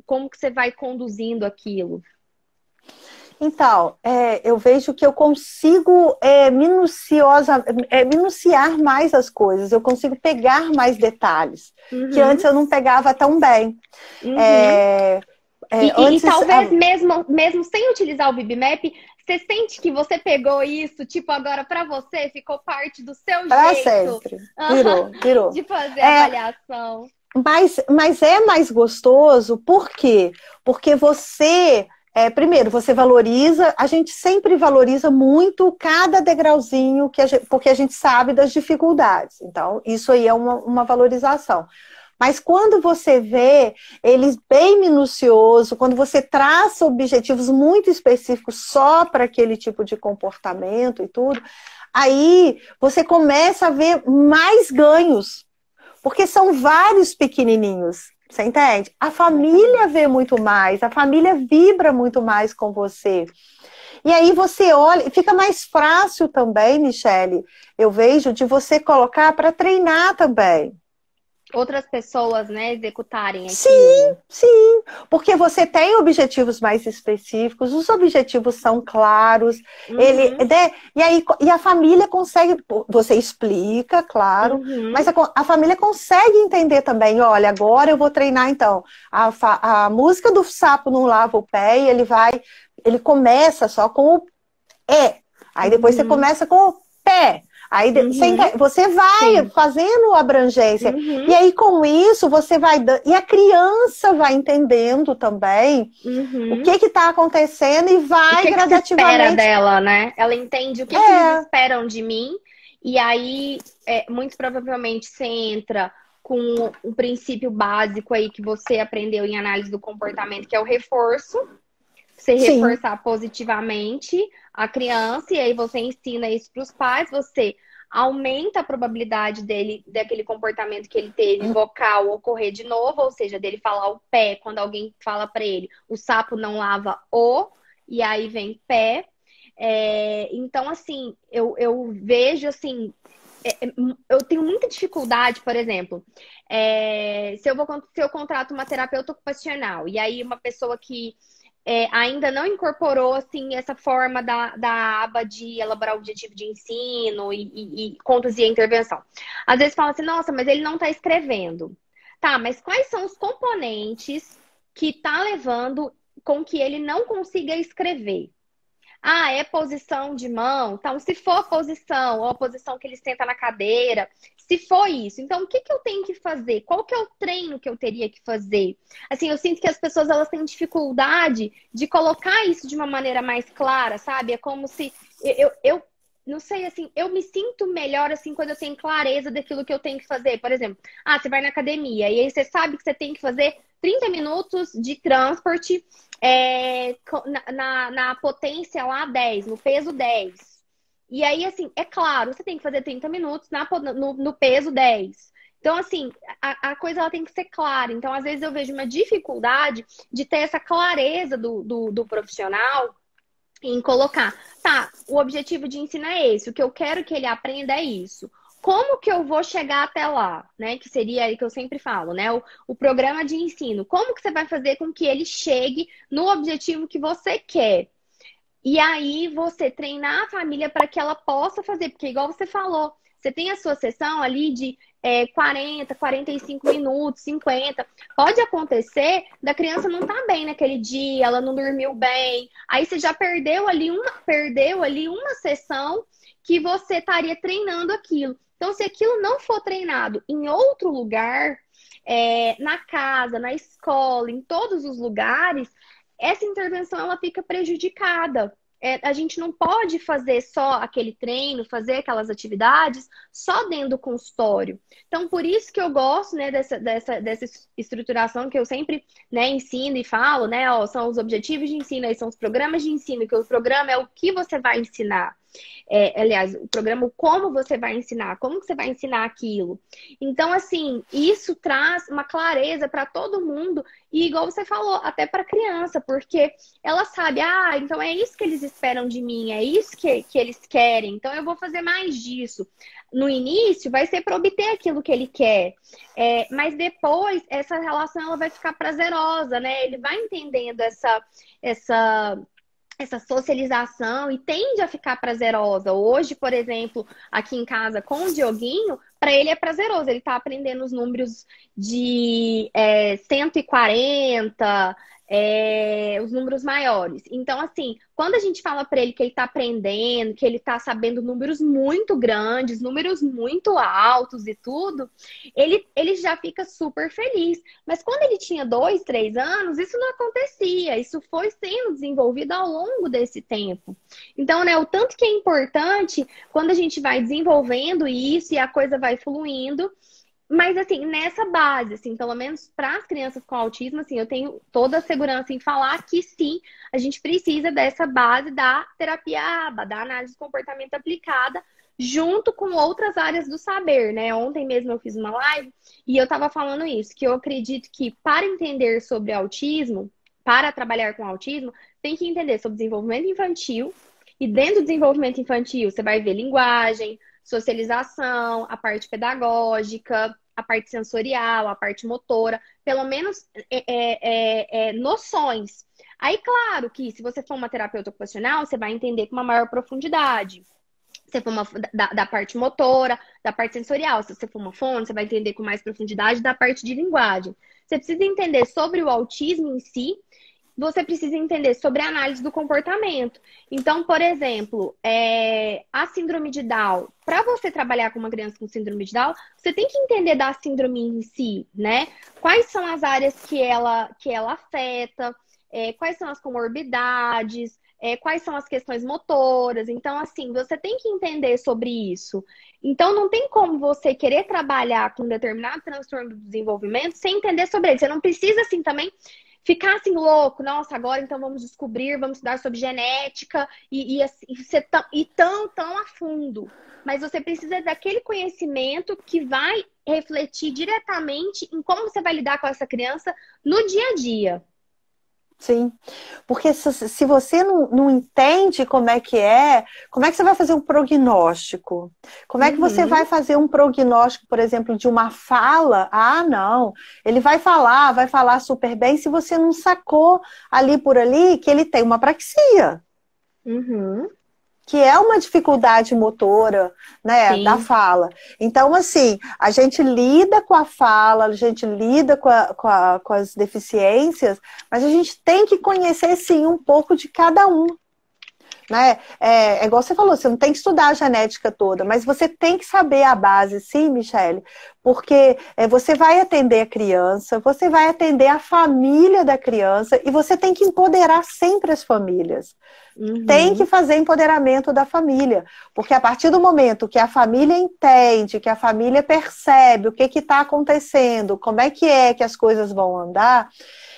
A: como que você vai conduzindo aquilo?
B: Então, eu vejo que eu consigo minuciar mais as coisas, eu consigo pegar mais detalhes, que antes
A: Uhum,
B: eu não pegava tão bem.
A: uhum.
B: É,
A: E
B: antes,
A: talvez mesmo sem utilizar o Bibmap, você sente que você pegou isso, tipo, agora para você ficou parte do seu
B: para
A: jeito
B: sempre, virou.
A: de fazer
B: É,
A: avaliação.
B: mas é mais gostoso, por quê? Porque você, primeiro, você valoriza, a gente sempre valoriza muito cada degrauzinho, porque a gente sabe das dificuldades. Então, isso aí é uma valorização. Mas quando você vê eles bem minucioso, quando você traça objetivos muito específicos só para aquele tipo de comportamento e tudo, aí você começa a ver mais ganhos, porque são vários pequenininhos. Você entende? A família
A: Exatamente.
B: vê muito mais, a família vibra muito mais com você. E aí você olha, fica mais fácil também, Michele, eu vejo, de você colocar para treinar também.
A: Outras pessoas, né, executarem
B: Sim,
A: aquilo.
B: sim, porque você tem objetivos mais específicos, os objetivos são claros,
A: Uhum,
B: e aí e a família consegue, você explica, claro, mas
A: uhum,
B: a família consegue entender também, olha, agora eu vou treinar então, a música do sapo não lava o pé e ele começa só com o é, aí depois você
A: uhum,
B: começa com o pé. Aí
A: Uhum.
B: você vai
A: Sim.
B: fazendo abrangência.
A: Uhum.
B: E aí, com isso, você vai dando. E a criança vai entendendo também o
A: Uhum.
B: que está acontecendo e
A: O
B: vai
A: que que se espera
B: gradativamente.
A: dela, né? Ela entende o que que eles
B: É,
A: esperam de mim, e aí, muito provavelmente, você entra com um princípio básico aí que você aprendeu em análise do comportamento, que é o reforço. Você
B: sim,
A: reforçar positivamente a criança, e aí você ensina isso para os pais, você aumenta a probabilidade dele, daquele comportamento que ele teve, vocal, ocorrer de novo, ou seja, dele falar o pé, quando alguém fala para ele, o sapo não lava o, e aí vem pé. Então, assim, eu vejo assim, eu tenho muita dificuldade, por exemplo, se eu contrato uma terapeuta ocupacional, e aí uma pessoa que ainda não incorporou assim essa forma da aba de elaborar o objetivo de ensino e conduzir a intervenção. Às vezes fala assim, nossa, mas ele não está escrevendo. Tá, mas quais são os componentes que tá levando com que ele não consiga escrever? Ah, é posição de mão. Então, se for a posição, ou a posição que ele senta na cadeira, se for isso, então o que que eu tenho que fazer? Qual que é o treino que eu teria que fazer? Assim, eu sinto que as pessoas elas têm dificuldade de colocar isso de uma maneira mais clara, sabe? É como se eu não sei, assim, eu me sinto melhor assim quando eu tenho clareza daquilo que eu tenho que fazer. Por exemplo, você vai na academia e aí você sabe que você tem que fazer 30 minutos de transporte na potência lá 10, no peso 10. E aí, assim, é claro, você tem que fazer 30 minutos no peso 10. Então, assim, a coisa ela tem que ser clara. Então, às vezes, eu vejo uma dificuldade de ter essa clareza do profissional em colocar, tá, o objetivo de ensino é esse, o que eu quero que ele aprenda é isso. Como que eu vou chegar até lá, né? Que seria aí que eu sempre falo, né? O programa de ensino. Como que você vai fazer com que ele chegue no objetivo que você quer? E aí você treinar a família para que ela possa fazer, porque igual você falou, você tem a sua sessão ali de 40, 45 minutos, 50. Pode acontecer da criança não estar bem naquele dia, ela não dormiu bem. Aí você já perdeu ali uma sessão que você estaria treinando aquilo. Então, se aquilo não for treinado em outro lugar, na casa, na escola, em todos os lugares, essa intervenção ela fica prejudicada. A gente não pode fazer só aquele treino, fazer aquelas atividades só dentro do consultório. Então, por isso que eu gosto, né, dessa estruturação que eu sempre, né, ensino e falo, né, ó, são os objetivos de ensino, aí são os programas de ensino, que o programa é o que você vai ensinar. Aliás, o programa, como você vai ensinar, como que você vai ensinar aquilo. Então, assim, isso traz uma clareza para todo mundo e, igual você falou, até para a criança, porque ela sabe, então é isso que eles esperam de mim, é isso que eles querem, então eu vou fazer mais disso. No início, vai ser para obter aquilo que ele quer, mas depois essa relação ela vai ficar prazerosa, né? Ele vai entendendo essa essa socialização e tende a ficar prazerosa. Hoje, por exemplo, aqui em casa com o Dioguinho, para ele é prazeroso. Ele está aprendendo os números de 140, os números maiores. Então, assim, quando a gente fala para ele que ele está aprendendo, que ele está sabendo números muito grandes, números muito altos e tudo, ele já fica super feliz. Mas quando ele tinha 2, 3 anos, isso não acontecia. Isso foi sendo desenvolvido ao longo desse tempo. Então, né, o tanto que é importante quando a gente vai desenvolvendo isso e a coisa vai fluindo. Mas, assim, nessa base, assim, pelo menos para as crianças com autismo, assim, eu tenho toda a segurança em falar que sim, a gente precisa dessa base da terapia ABA, da análise de comportamento aplicada, junto com outras áreas do saber, né? Ontem mesmo eu fiz uma live e eu estava falando isso, que eu acredito que para entender sobre autismo, para trabalhar com autismo, tem que entender sobre desenvolvimento infantil, e dentro do desenvolvimento infantil você vai ver linguagem, socialização, a parte pedagógica, a parte sensorial, a parte motora, pelo menos noções. Aí, claro que se você for uma terapeuta ocupacional, você vai entender com uma maior profundidade. Se for da parte motora, da parte sensorial. Se você for uma fono, você vai entender com mais profundidade da parte de linguagem. Você precisa entender sobre o autismo em si você precisa entender sobre a análise do comportamento. Então, por exemplo, a síndrome de Down. Para você trabalhar com uma criança com síndrome de Down, você tem que entender da síndrome em si, né? Quais são as áreas que ela afeta, quais são as comorbidades, quais são as questões motoras. Então, assim, você tem que entender sobre isso. Então, não tem como você querer trabalhar com um determinado transtorno do desenvolvimento sem entender sobre ele. Você não precisa, assim, também ficar assim louco. Nossa, agora então vamos descobrir, vamos estudar sobre genética e ser tão a fundo. Mas você precisa daquele conhecimento que vai refletir diretamente em como você vai lidar com essa criança no dia a dia.
B: Sim, porque se você não entende como é que você vai fazer um prognóstico? Como é que você vai fazer um prognóstico, por exemplo, de uma fala? Ah, não, ele vai falar super bem se você não sacou ali por ali que ele tem uma apraxia. Que é uma dificuldade motora, né, da fala. Então, assim, a gente lida com a fala, a gente lida com as deficiências, mas a gente tem que conhecer, sim, um pouco de cada um. Né? É igual você falou, você não tem que estudar a genética toda, mas você tem que saber a base, sim, Michele, porque você vai atender a criança, você vai atender a família da criança e você tem que empoderar sempre as famílias. Tem que fazer empoderamento da família, porque a partir do momento que a família entende, que a família percebe o que está acontecendo, como é que as coisas vão andar,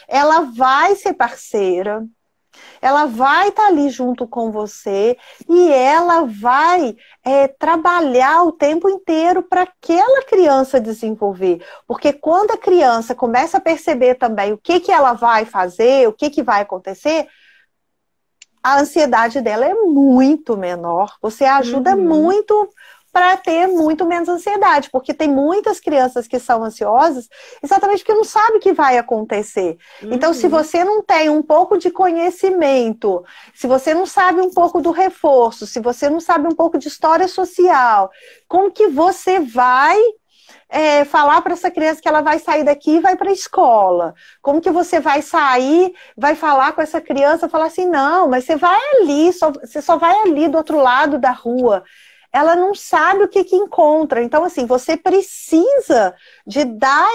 B: ela vai ser parceira, ela vai estar ali junto com você e ela vai trabalhar o tempo inteiro para aquela criança desenvolver. Porque quando a criança começa a perceber também o que ela vai fazer, o que vai acontecer, a ansiedade dela é muito menor. Você ajuda muito para ter muito menos ansiedade, porque tem muitas crianças que são ansiosas exatamente porque não sabem o que vai acontecer. Então, se você não tem um pouco de conhecimento, se você não sabe um pouco do reforço, se você não sabe um pouco de história social, como que você vai falar para essa criança que ela vai sair daqui e vai para a escola? Como que você vai sair, vai falar com essa criança, falar assim, não, mas você vai ali, você só vai ali do outro lado da rua. Ela não sabe o que encontra. Então, assim, você precisa de dar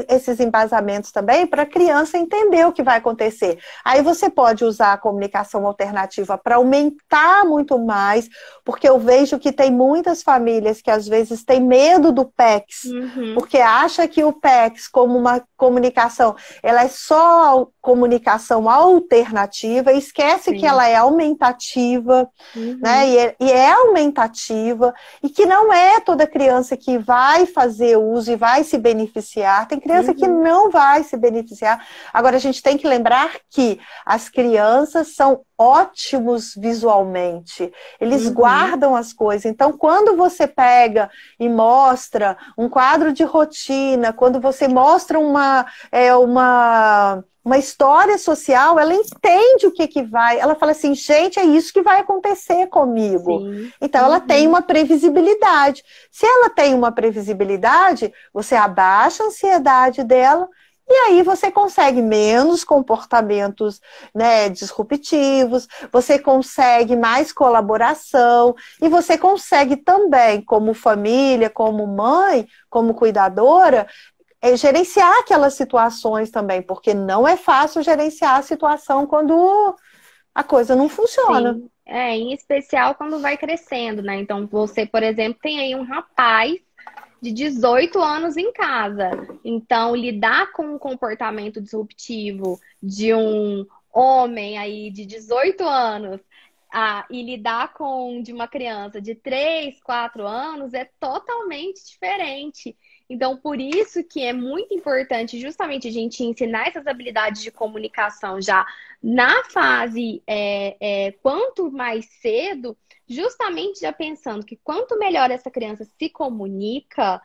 B: esses embasamentos também para a criança entender o que vai acontecer. Aí você pode usar a comunicação alternativa para aumentar muito mais, porque eu vejo que tem muitas famílias que às vezes têm medo do PECS, porque acha que o PECS, como uma comunicação, ela é só comunicação alternativa, e esquece que ela é aumentativa, né? E é aumentativa, e que não é toda criança que vai fazer uso e vai se beneficiar. Tem criança que não vai se beneficiar. Agora, a gente tem que lembrar que as crianças são ótimos visualmente. Eles guardam as coisas. Então, quando você pega e mostra um quadro de rotina, quando você mostra uma história social, ela entende o que vai. Ela fala assim, gente, é isso que vai acontecer comigo. Sim. Então, ela tem uma previsibilidade. Se ela tem uma previsibilidade, você abaixa a ansiedade dela e aí você consegue menos comportamentos, né, disruptivos, você consegue mais colaboração e você consegue também, como família, como mãe, como cuidadora, gerenciar aquelas situações também, porque não é fácil gerenciar a situação quando a coisa não funciona.
A: Sim. Em especial quando vai crescendo, né? Então, você, por exemplo, tem aí um rapaz de 18 anos em casa. Então, lidar com um comportamento disruptivo de um homem aí de 18 anos e lidar com de uma criança de 3, 4 anos é totalmente diferente. Então, por isso que é muito importante justamente a gente ensinar essas habilidades de comunicação já na fase quanto mais cedo, justamente já pensando que quanto melhor essa criança se comunica,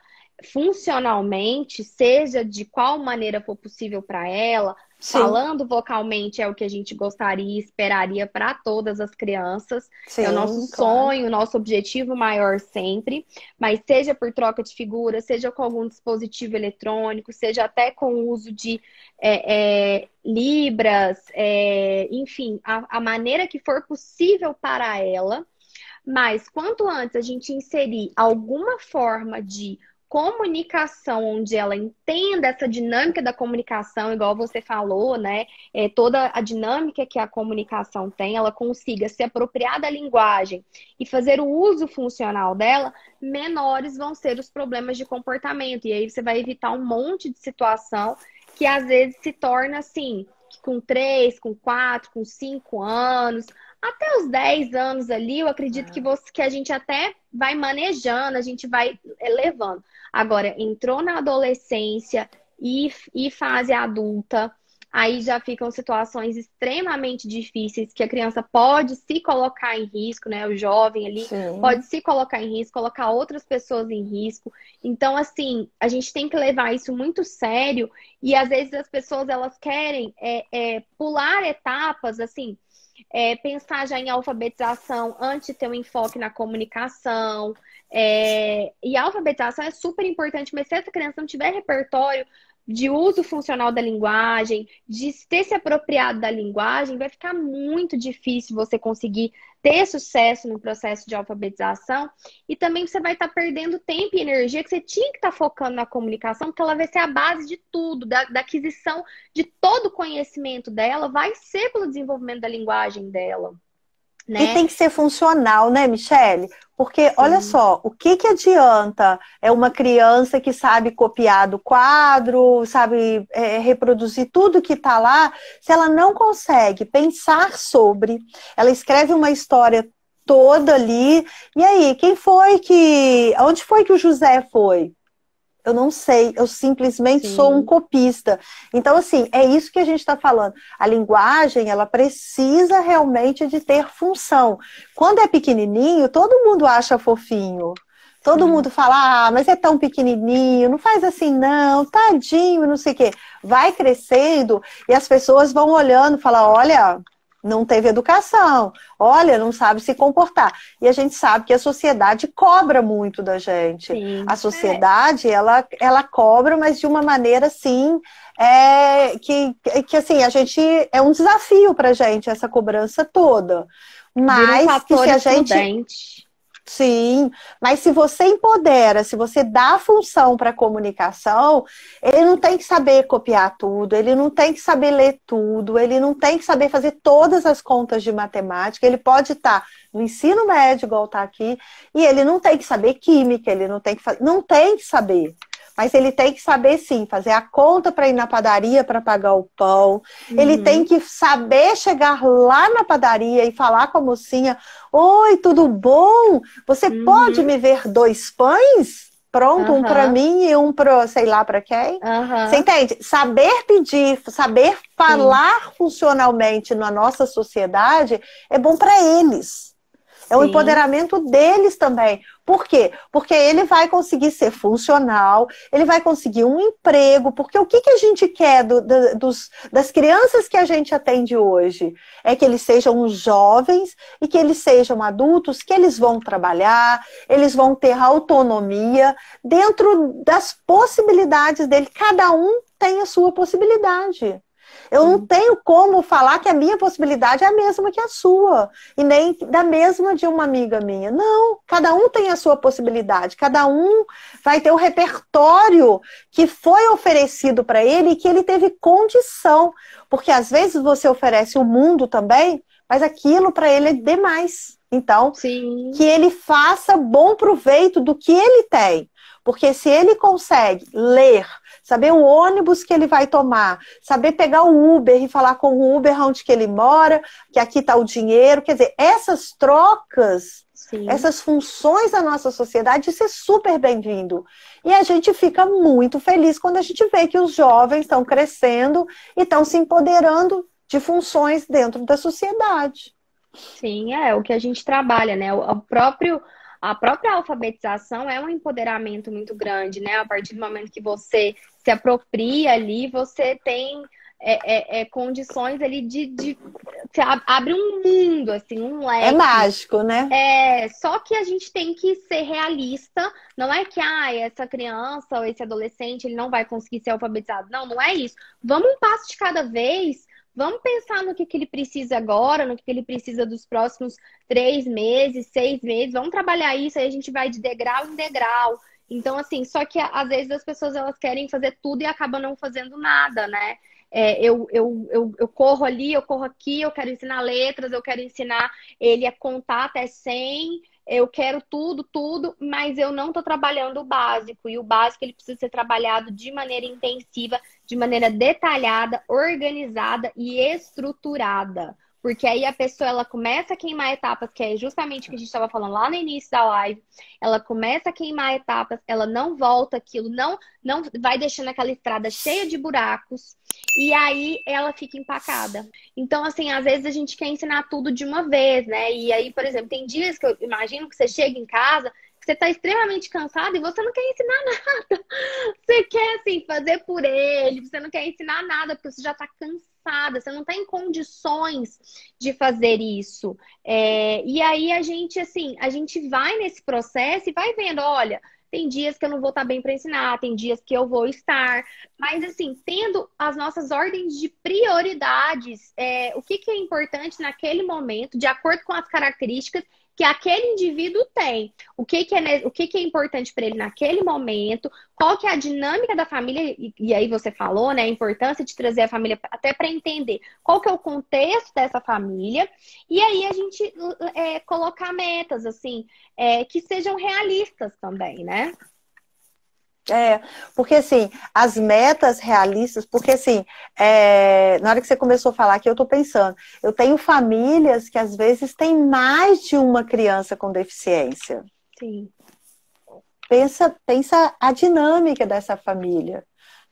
A: funcionalmente, seja de qual maneira for possível para ela,
B: Sim,
A: falando vocalmente é o que a gente gostaria e esperaria para todas as crianças. É o nosso
B: sim, claro.
A: sonho, o nosso objetivo maior sempre, mas seja por troca de figura, seja com algum dispositivo eletrônico, seja até com o uso de libras, enfim, a maneira que for possível para ela. Mas quanto antes a gente inserir alguma forma de comunicação onde ela entenda essa dinâmica da comunicação, igual você falou, né? Toda a dinâmica que a comunicação tem, ela consiga se apropriar da linguagem e fazer o uso funcional dela, menores vão ser os problemas de comportamento. E aí você vai evitar um monte de situação que às vezes se torna assim, com 3, com 4, com 5 anos, até os 10 anos ali, eu acredito que a gente até vai manejando, a gente vai levando. Agora, entrou na adolescência e fase adulta, aí já ficam situações extremamente difíceis que a criança pode se colocar em risco, né? O jovem ali
B: Sim.
A: pode se colocar em risco, colocar outras pessoas em risco. Então, assim, a gente tem que levar isso muito sério e às vezes as pessoas elas querem pular etapas, assim, pensar já em alfabetização antes de ter um enfoque na comunicação. E a alfabetização é super importante, mas se essa criança não tiver repertório de uso funcional da linguagem, de ter se apropriado da linguagem, vai ficar muito difícil você conseguir ter sucesso no processo de alfabetização e também você vai estar perdendo tempo e energia que você tinha que estar focando na comunicação, porque ela vai ser a base de tudo, da aquisição de todo o conhecimento dela, vai ser pelo desenvolvimento da linguagem dela,
B: E
A: né?
B: tem que ser funcional, né, Michele? Porque, olha
A: Sim,
B: só, o que que adianta uma criança que sabe copiar do quadro, sabe reproduzir tudo que está lá, se ela não consegue pensar sobre, ela escreve uma história toda ali, e aí, onde foi que o José foi? Eu não sei, eu simplesmente sou um
A: sim.
B: copista. Então, assim, é isso que a gente está falando. A linguagem, ela precisa realmente de ter função. Quando é pequenininho, todo mundo acha fofinho. Todo
A: Sim.
B: mundo fala, ah, mas é tão pequenininho, não faz assim não, tadinho, não sei o quê. Vai crescendo e as pessoas vão olhando e falam, olha, não teve educação, olha, não sabe se comportar. E a gente sabe que a sociedade cobra muito da gente. A
A: Sim.
B: sociedade, ela cobra, mas de uma maneira assim, que assim, a gente é um desafio para a gente essa cobrança toda.
A: Vira um
B: Mas que
A: fator
B: se a gente
A: excludente.
B: Sim, mas se você empodera, se você dá função para a comunicação, ele não tem que saber copiar tudo, ele não tem que saber ler tudo, ele não tem que saber fazer todas as contas de matemática, ele pode estar no ensino médio, igual está aqui, e ele não tem que saber química, ele não tem que saber. Mas ele tem que saber, sim, fazer a conta para ir na padaria para pagar o pão. Ele tem
A: Uhum,
B: que saber chegar lá na padaria e falar com a mocinha: Oi, tudo bom? Você pode
A: uhum,
B: me ver 2 pães? Pronto, um para
A: aham,
B: mim e um para sei lá para quem. Você
A: aham,
B: entende? Saber pedir, saber
A: sim,
B: falar funcionalmente na nossa sociedade é bom para eles. É o
A: sim,
B: empoderamento deles também. Por quê? Porque ele vai conseguir ser funcional, ele vai conseguir um emprego, porque o que, que a gente quer das crianças que a gente atende hoje? É que eles sejam jovens e que eles sejam adultos, que eles vão trabalhar, eles vão ter autonomia dentro das possibilidades dele. Cada um tem a sua possibilidade. Eu não
A: sim,
B: tenho como falar que a minha possibilidade é a mesma que a sua, e nem da mesma de uma amiga minha. Não, cada um tem a sua possibilidade, cada um vai ter o repertório que foi oferecido para ele e que ele teve condição. Porque às vezes você oferece o mundo também, mas aquilo para ele é demais. Então, que
A: sim,
B: ele faça bom proveito do que ele tem. Porque se ele consegue ler, saber o ônibus que ele vai tomar, saber pegar o Uber e falar com o Uber onde que ele mora, que aqui está o dinheiro, quer dizer, essas trocas,
A: sim.
B: essas funções da nossa sociedade, isso é super bem-vindo. E a gente fica muito feliz quando a gente vê que os jovens estão crescendo e estão se empoderando de funções dentro da sociedade.
A: Sim, é o que a gente trabalha, né? O próprio a própria alfabetização é um empoderamento muito grande, né? A partir do momento que você se apropria ali, você tem condições ali você abre um mundo, assim, um
B: É
A: leque.
B: mágico, né?
A: Só que a gente tem que ser realista. Não é que essa criança ou esse adolescente ele não vai conseguir ser alfabetizado. Não, não é isso. Vamos um passo de cada vez. Vamos pensar no que ele precisa agora, no que ele precisa dos próximos 3 meses, 6 meses. Vamos trabalhar isso, aí a gente vai de degrau em degrau. Então, assim, só que às vezes as pessoas elas querem fazer tudo e acabam não fazendo nada, né? Eu corro ali, eu corro aqui, eu quero ensinar letras, eu quero ensinar ele a contar até 100, eu quero tudo, tudo, mas eu não estou trabalhando o básico. E o básico ele precisa ser trabalhado de maneira intensiva, de maneira detalhada, organizada e estruturada. Porque aí a pessoa ela começa a queimar etapas, que é justamente o que a gente estava falando lá no início da live. Ela começa a queimar etapas, ela não volta aquilo, não vai deixando aquela estrada cheia de buracos. E aí ela fica empacada. Então, assim, às vezes a gente quer ensinar tudo de uma vez, né? E aí, por exemplo, tem dias que eu imagino que você chega em casa, que você está extremamente cansado e você não quer ensinar nada. Você quer, assim, fazer por ele, você não quer ensinar nada, porque você já está cansada, você não está em condições de fazer isso. E aí a gente, assim, a gente vai nesse processo e vai vendo, olha, tem dias que eu não vou estar bem para ensinar, tem dias que eu vou estar. Mas, assim, tendo as nossas ordens de prioridades, o que é importante naquele momento, de acordo com as características que aquele indivíduo tem. O que é importante para ele naquele momento, qual que é a dinâmica da família, e aí você falou, né, a importância de trazer a família até para entender qual que é o contexto dessa família, e aí a gente colocar metas, assim, que sejam realistas também, né?
B: Porque assim, as metas realistas, porque assim, na hora que você começou a falar aqui, eu estou pensando, eu tenho famílias que às vezes têm mais de uma criança com deficiência.
A: Sim.
B: Pensa a dinâmica dessa família,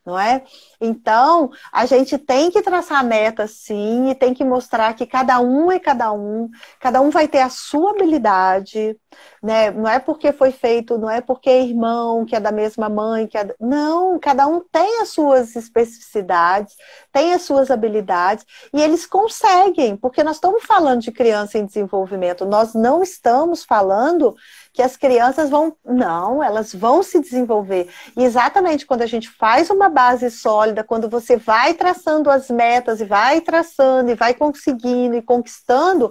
B: não é? Então, a gente tem que traçar metas, sim, e tem que mostrar que cada um é cada um vai ter a sua habilidade, né? Não é porque foi feito, não é porque é irmão, que é da mesma mãe, não, cada um tem as suas especificidades, tem as suas habilidades, e eles conseguem, porque nós estamos falando de criança em desenvolvimento, nós não estamos falando que as crianças não, elas vão se desenvolver. E exatamente quando a gente faz uma base sólida, quando você vai traçando as metas e vai traçando e vai conseguindo e conquistando,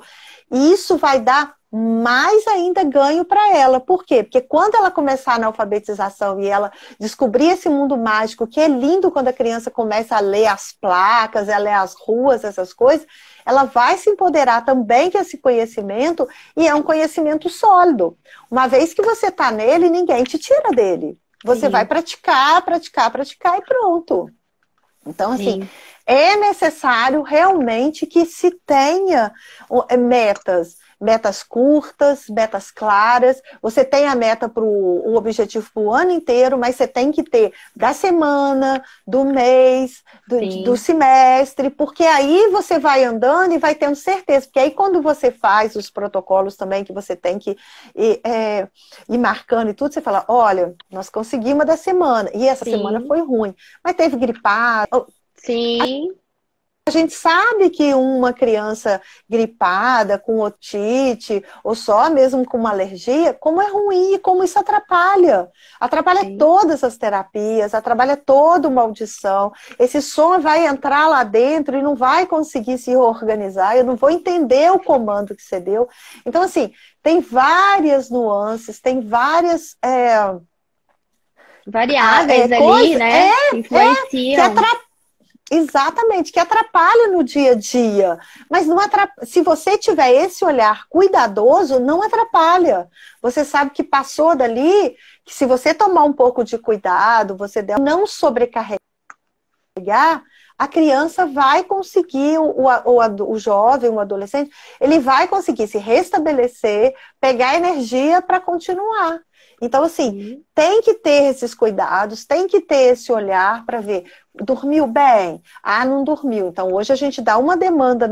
B: isso vai dar mais ainda ganho para ela. Por quê? Porque quando ela começar na alfabetização e ela descobrir esse mundo mágico, que é lindo quando a criança começa a ler as placas, a ler as ruas, essas coisas, ela vai se empoderar também com esse conhecimento, e é um conhecimento sólido. Uma vez que você está nele, ninguém te tira dele. Você vai praticar, praticar, praticar e pronto. Então, assim, é necessário realmente que se tenha metas curtas, metas claras. Você tem a meta para o objetivo para o ano inteiro, mas você tem que ter da semana, do mês, do semestre, porque aí você vai andando e vai tendo certeza. Porque aí quando você faz os protocolos também, que você tem que ir marcando e tudo, você fala, olha, nós conseguimos da semana, e essa semana foi ruim, mas teve gripado.
A: Sim.
B: A gente sabe que uma criança gripada, com otite, ou só mesmo com uma alergia, como é ruim e como isso atrapalha. Atrapalha todas as terapias, atrapalha toda uma audição. Esse som vai entrar lá dentro e não vai conseguir se organizar, eu não vou entender o comando que você deu. Então, assim, tem várias nuances, tem várias...
A: variáveis ali, né? Que influenciam.
B: Exatamente, que atrapalha no dia a dia. Mas não se você tiver esse olhar cuidadoso, não atrapalha. Você sabe que passou dali, que se você tomar um pouco de cuidado, você não sobrecarregar, a criança vai conseguir, o jovem, o adolescente, ele vai conseguir se restabelecer, pegar energia para continuar. Então, assim, tem que ter esses cuidados, tem que ter esse olhar para ver dormiu bem? Ah, não dormiu. Então, hoje a gente dá uma demanda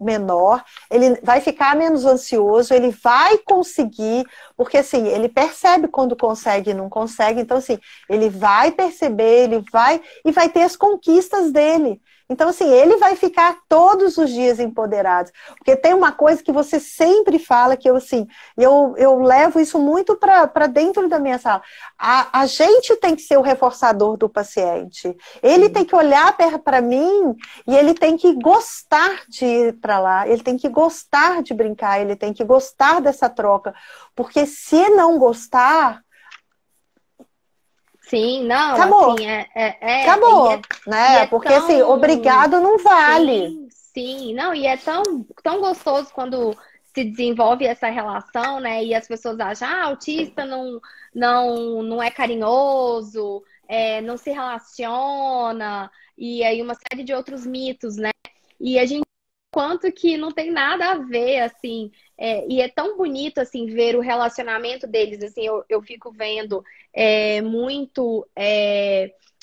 B: menor, ele vai ficar menos ansioso, ele vai conseguir, porque assim, ele percebe quando consegue e não consegue. Então, assim, ele vai perceber, ele vai e vai ter as conquistas dele. Então, assim, ele vai ficar todos os dias empoderado. Porque tem uma coisa que você sempre fala, que eu, assim, eu levo isso muito para dentro da minha sala. A gente tem que ser o reforçador do paciente. Ele tem que olhar para mim e ele tem que gostar de ir para lá, ele tem que gostar de brincar, ele tem que gostar dessa troca. Porque se não gostar,
A: Sim, não,
B: acabou.
A: assim,
B: Acabou,
A: e
B: né?
A: é
B: Porque assim,
A: tão,
B: obrigado não vale.
A: sim, sim, não, e é tão gostoso quando se desenvolve essa relação, né? E as pessoas acham, ah, autista não é carinhoso, não se relaciona, e aí uma série de outros mitos, né? E a gente, quanto que não tem nada a ver, assim, e é tão bonito, assim, ver o relacionamento deles, assim, eu fico vendo muito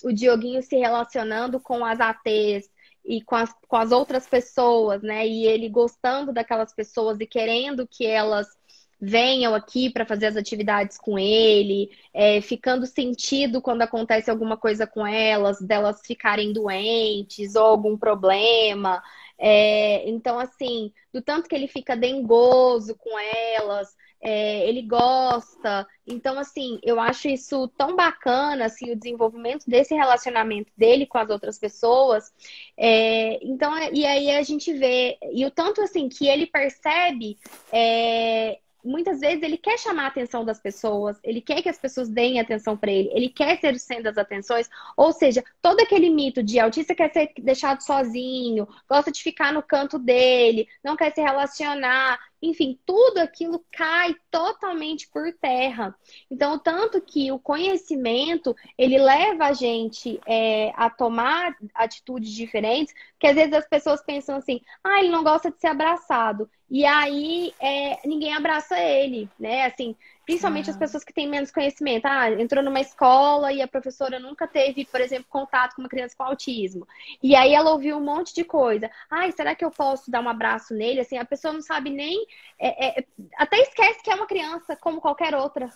A: o Dioguinho se relacionando com as ATs e com as outras pessoas, né? E ele gostando daquelas pessoas e querendo que elas venham aqui para fazer as atividades com ele, ficando sentido quando acontece alguma coisa com elas, delas ficarem doentes ou algum problema. Então, assim, do tanto que ele fica dengoso com elas, ele gosta. Então, assim, eu acho isso tão bacana, assim, o desenvolvimento desse relacionamento dele com as outras pessoas. Então, e aí a gente vê, e o tanto, assim, que ele percebe. Muitas vezes ele quer chamar a atenção das pessoas, ele quer que as pessoas deem atenção para ele, ele quer ser o centro das atenções, ou seja, todo aquele mito de autista quer ser deixado sozinho, gosta de ficar no canto dele, não quer se relacionar, enfim, tudo aquilo cai totalmente por terra. Então, tanto que o conhecimento, ele leva a gente a tomar atitudes diferentes, que às vezes as pessoas pensam assim, ah, ele não gosta de ser abraçado. E aí ninguém abraça ele, né? Assim, principalmente as
B: Ah,
A: pessoas que têm menos conhecimento. Ah, entrou numa escola e a professora nunca teve, por exemplo, contato com uma criança com autismo. E aí ela ouviu um monte de coisa. Ai, será que eu posso dar um abraço nele? Assim, a pessoa não sabe nem. Até esquece que é uma criança como qualquer outra.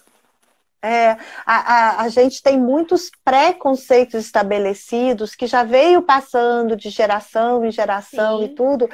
B: É, a gente tem muitos preconceitos estabelecidos que já veio passando de geração em geração e
A: Sim,
B: tudo.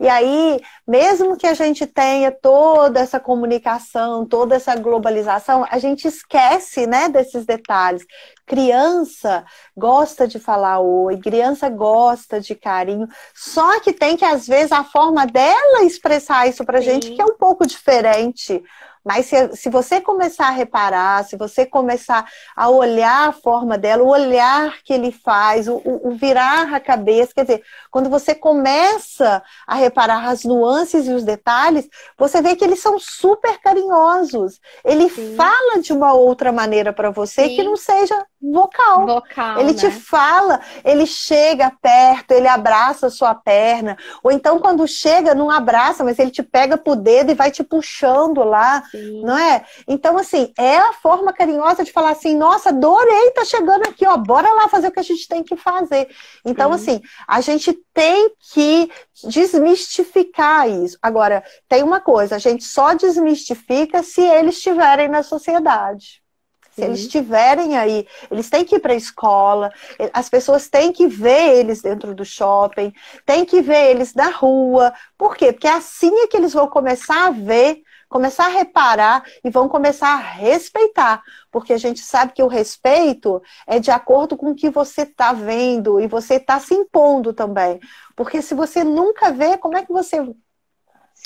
B: E aí, mesmo que a gente tenha toda essa comunicação, toda essa globalização, a gente esquece, né, desses detalhes. Criança gosta de falar oi, criança gosta de carinho, só que tem que, às vezes, a forma dela expressar isso pra gente que é
A: sim,
B: um pouco diferente. Mas se você começar a reparar, se você começar a olhar a forma dela, o olhar que ele faz, o virar a cabeça, quer dizer, quando você começa a reparar as nuances e os detalhes, você vê que eles são super carinhosos. Ele
A: sim,
B: fala de uma outra maneira para você que não
A: sim.
B: seja vocal.
A: Vocal,
B: Ele te
A: né?
B: fala, ele chega perto, ele abraça a sua perna, ou então quando chega, não abraça, mas ele te pega pro dedo e vai te puxando lá, não
A: Sim,
B: é? Então, assim, é a forma carinhosa de falar assim, nossa, adorei, tá chegando aqui, ó, bora lá fazer o que a gente tem que fazer. Então,
A: sim.
B: assim, a gente tem que desmistificar isso. Agora, tem uma coisa, a gente só desmistifica se eles estiverem na sociedade. Se eles
A: Sim,
B: estiverem aí, eles têm que ir para a escola, as pessoas têm que ver eles dentro do shopping, têm que ver eles na rua. Por quê? Porque é assim é que eles vão começar a ver, começar a reparar e vão começar a respeitar. Porque a gente sabe que o respeito é de acordo com o que você está vendo e você está se impondo também. Porque se você nunca vê, como é que você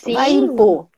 B: vai
A: sim.
B: impor?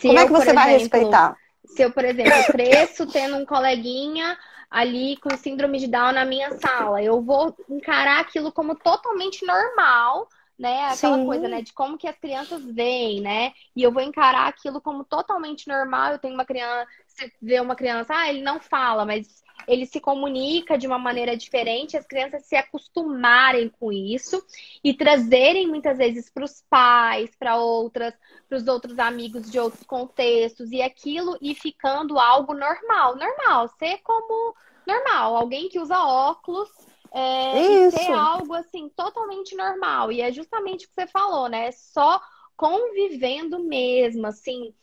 B: Como é que você vai respeitar?
A: Se eu, por exemplo, cresço tendo um coleguinha ali com síndrome de Down na minha sala, eu vou encarar aquilo como totalmente normal, né? Aquela coisa, né,
B: Sim,
A: de como que as crianças veem, né? E eu vou encarar aquilo como totalmente normal. Eu tenho uma criança, você vê uma criança, ah, ele não fala, mas ele se comunica de uma maneira diferente, as crianças se acostumarem com isso e trazerem muitas vezes para os pais, para os outros amigos de outros contextos, e aquilo ir ficando algo normal, normal, ser como normal, alguém que usa óculos e ser
B: Isso.
A: algo assim totalmente normal. E é justamente o que você falou, né? Só convivendo mesmo, assim,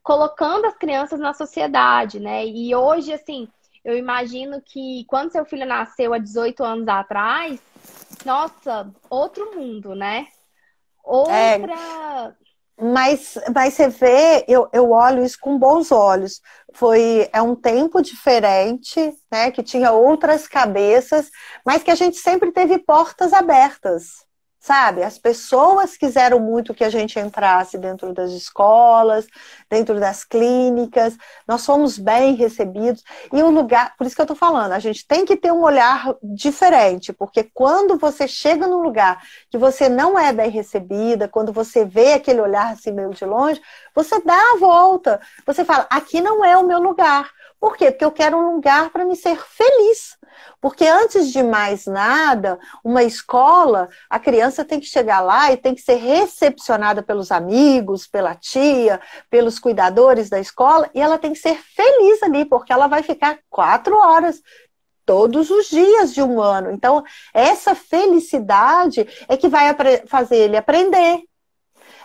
A: colocando as crianças na sociedade, né? E hoje, assim, eu imagino que quando seu filho nasceu há 18 anos atrás, nossa, outro mundo, né?
B: É,
A: Outra.
B: mas você vê, eu olho isso com bons olhos. É um tempo diferente, né? Que tinha outras cabeças, mas que a gente sempre teve portas abertas, sabe? As pessoas quiseram muito que a gente entrasse dentro das escolas, dentro das clínicas, nós fomos bem recebidos. E um lugar, por isso que eu tô falando, a gente tem que ter um olhar diferente, porque quando você chega num lugar que você não é bem recebida, quando você vê aquele olhar assim meio de longe, você dá a volta. Você fala, aqui não é o meu lugar. Por quê? Porque eu quero um lugar para me ser feliz. Porque antes de mais nada, uma escola, a criança tem que chegar lá e tem que ser recepcionada pelos amigos, pela tia, pelos cuidadores da escola, e ela tem que ser feliz ali, porque ela vai ficar 4 horas todos os dias de um ano. Então, essa felicidade é que vai fazer ele aprender.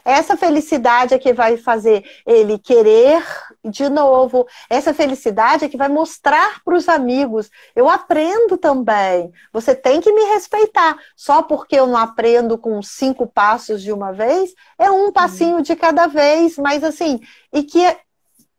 B: Essa felicidade é que vai fazer ele querer de novo. Essa felicidade é que vai mostrar para os amigos. Eu aprendo também. Você tem que me respeitar. Só porque eu não aprendo com 5 passos de uma vez, é um passinho de cada vez, mas assim, e que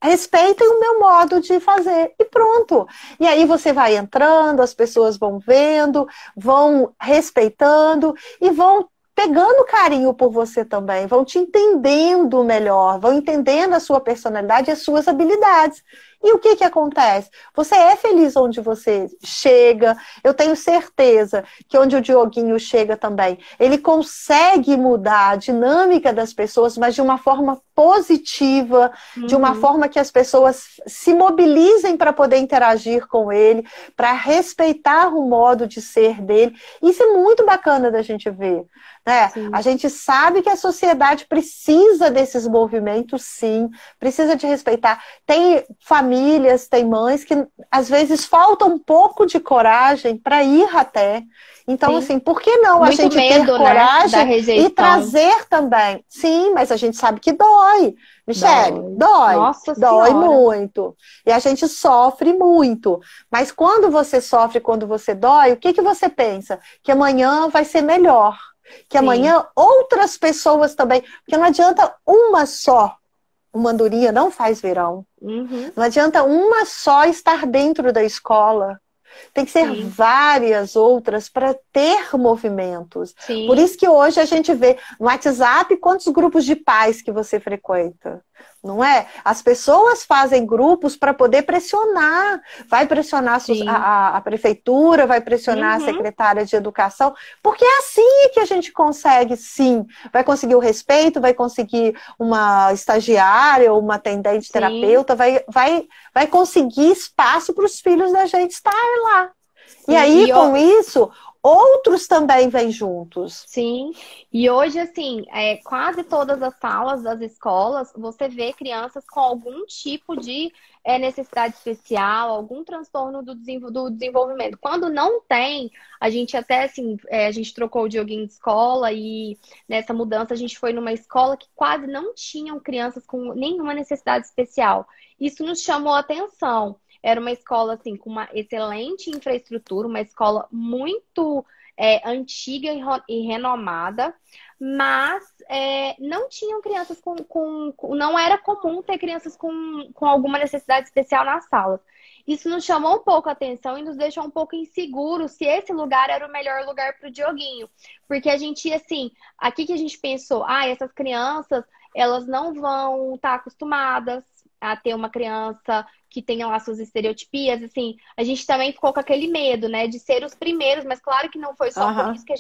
B: respeitem o meu modo de fazer e pronto. E aí você vai entrando, as pessoas vão vendo, vão respeitando e vão pegando carinho por você também, vão te entendendo melhor, vão entendendo a sua personalidade e as suas habilidades. E o que que acontece? Você é feliz onde você chega. Eu tenho certeza que onde o Dioguinho chega também, ele consegue mudar a dinâmica das pessoas, mas de uma forma positiva, de uma
A: Uhum.
B: forma que as pessoas se mobilizem para poder interagir com ele, para respeitar o modo de ser dele. Isso é muito bacana da gente ver, né? A
A: Sim.
B: gente sabe que a sociedade precisa desses movimentos, sim, precisa de respeitar. Tem famílias, tem mães que às vezes falta um pouco de coragem para ir até. Então,
A: Sim.
B: assim, por que não a
A: Muito
B: gente ter
A: medo, né? Da
B: coragem e
A: rejeição.
B: trazer também? Sim, mas a gente sabe que dói. Michele,
A: Dói.
B: dói.
A: Nossa
B: Dói
A: Senhora.
B: muito. E a gente sofre muito. Mas quando você sofre, quando você dói, o que que você pensa? Que amanhã vai ser melhor. Que
A: Sim.
B: amanhã outras pessoas também. Porque não adianta uma só. Uma andorinha não faz verão.
A: Uhum.
B: Não adianta uma só estar dentro da escola. Tem que ser
A: Sim.
B: várias outras para ter movimentos. Por
A: Sim.
B: isso que hoje a gente vê no WhatsApp quantos grupos de pais que você frequenta. Não é? As pessoas fazem grupos para poder pressionar. Vai pressionar
A: Sim.
B: a prefeitura, vai pressionar a
A: Uhum.
B: secretária de educação, porque é assim que a gente consegue, sim. Vai conseguir o respeito, vai conseguir uma estagiária ou uma atendente
A: Sim.
B: terapeuta, vai conseguir espaço para os filhos da gente estar lá. E
A: Sim.
B: aí, com isso, outros também vêm juntos.
A: Sim, e hoje, assim, quase todas as salas das escolas, você vê crianças com algum tipo de necessidade especial, algum transtorno do desenvolvimento. Quando não tem, a gente até, assim, a gente trocou o Dioguinho de escola e nessa mudança a gente foi numa escola que quase não tinham crianças com nenhuma necessidade especial. Isso nos chamou a atenção. Era uma escola, assim, com uma excelente infraestrutura, uma escola muito antiga e renomada, mas não tinham crianças não era comum ter crianças com alguma necessidade especial nas salas. Isso nos chamou um pouco a atenção e nos deixou um pouco inseguros se esse lugar era o melhor lugar para o Dioguinho. Porque a gente ia assim, aqui que a gente pensou, essas crianças, elas não vão estar acostumadas a ter uma criança que tenha lá suas estereotipias, assim, a gente também ficou com aquele medo, né, de ser os primeiros, mas claro que não foi só por
B: Aham.
A: isso que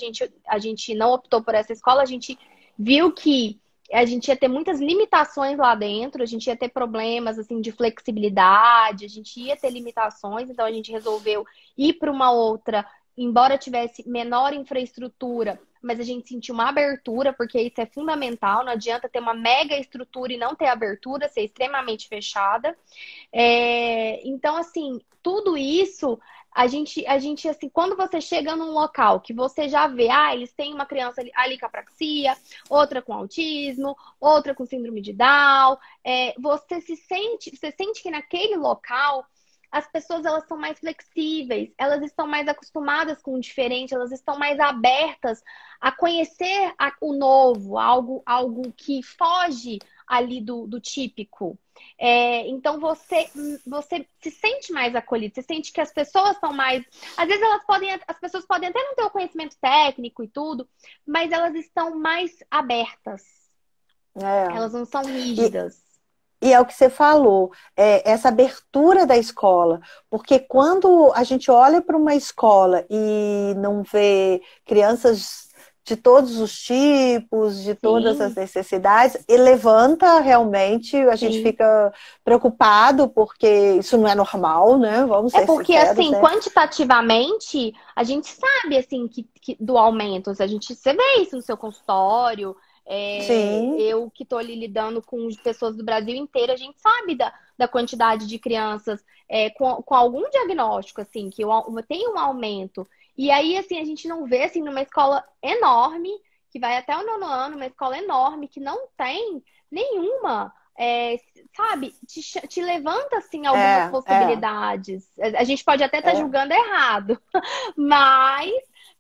A: a gente não optou por essa escola, a gente viu que a gente ia ter muitas limitações lá dentro, a gente ia ter problemas, assim, de flexibilidade, a gente ia ter limitações, então a gente resolveu ir para uma outra, embora tivesse menor infraestrutura, mas a gente sentiu uma abertura, porque isso é fundamental, não adianta ter uma mega estrutura e não ter abertura, ser extremamente fechada. Então, assim, tudo isso assim, quando você chega num local que você já vê, eles têm uma criança ali com apraxia, outra com autismo, outra com síndrome de Down, você sente que naquele local as pessoas elas são mais flexíveis, elas estão mais acostumadas com o diferente, elas estão mais abertas a conhecer o novo, algo que foge ali do típico. Então você se sente mais acolhido, você sente que as pessoas são mais. Às vezes as pessoas podem até não ter o conhecimento técnico e tudo, mas elas estão mais abertas.
B: É.
A: Elas não são
B: E,
A: rígidas.
B: e é o que você falou, essa abertura da escola, porque quando a gente olha para uma escola e não vê crianças de todos os tipos, de todas as
A: Sim,
B: necessidades, e levanta realmente, a gente
A: sim.
B: fica preocupado, porque isso não é normal, né? Vamos
A: É
B: ser
A: porque,
B: sinceros,
A: assim,
B: né?
A: quantitativamente, a gente sabe, assim, do aumento. Você vê isso no seu consultório.
B: Sim,
A: Eu que estou ali lidando com pessoas do Brasil inteiro, a gente sabe da quantidade de crianças com algum diagnóstico, assim, tem um aumento. E aí, assim, a gente não vê, assim, numa escola enorme, que vai até o nono ano, uma escola enorme, que não tem nenhuma sabe, te levanta assim algumas
B: é, é,
A: possibilidades. A gente pode até estar
B: é.
A: julgando errado, mas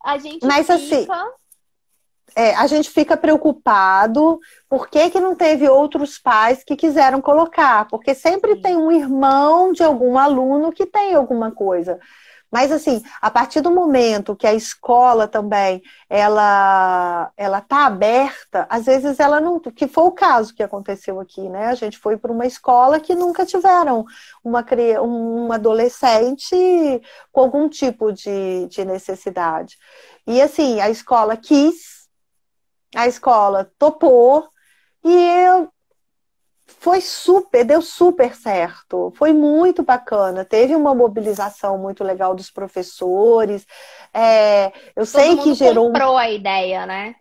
A: a gente
B: Mas assim,
A: fica.
B: a gente fica preocupado, por que que não teve outros pais que quiseram colocar? Porque sempre
A: Sim,
B: tem um irmão de algum aluno que tem alguma coisa. Mas assim, a partir do momento que a escola também ela tá aberta, às vezes ela não, que foi o caso que aconteceu aqui, né? A gente foi para uma escola que nunca tiveram um adolescente com algum tipo de necessidade. E assim, a escola quis, a escola topou e deu super certo. Foi muito bacana. Teve uma mobilização muito legal dos professores. Eu
A: todo
B: sei que
A: mundo
B: gerou um.
A: comprou a ideia, né?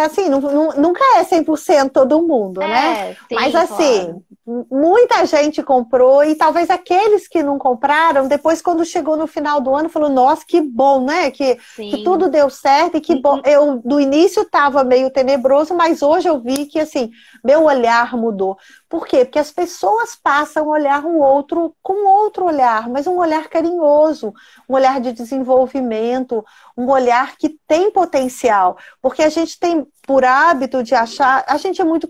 B: Assim, nunca é 100% todo mundo, né? Mas
A: Sim, claro.
B: assim, muita gente comprou e talvez aqueles que não compraram, depois quando chegou no final do ano, falou, nossa, que bom, né? Que
A: Sim.
B: tudo deu certo e que
A: N-
B: bom.
A: n-
B: Eu, do início, estava meio tenebroso, mas hoje eu vi que, assim, meu olhar mudou. Por quê? Porque as pessoas passam a olhar um outro com outro olhar, mas um olhar carinhoso, um olhar de desenvolvimento, um olhar que tem potencial. Porque a gente tem por hábito de achar. A gente é muito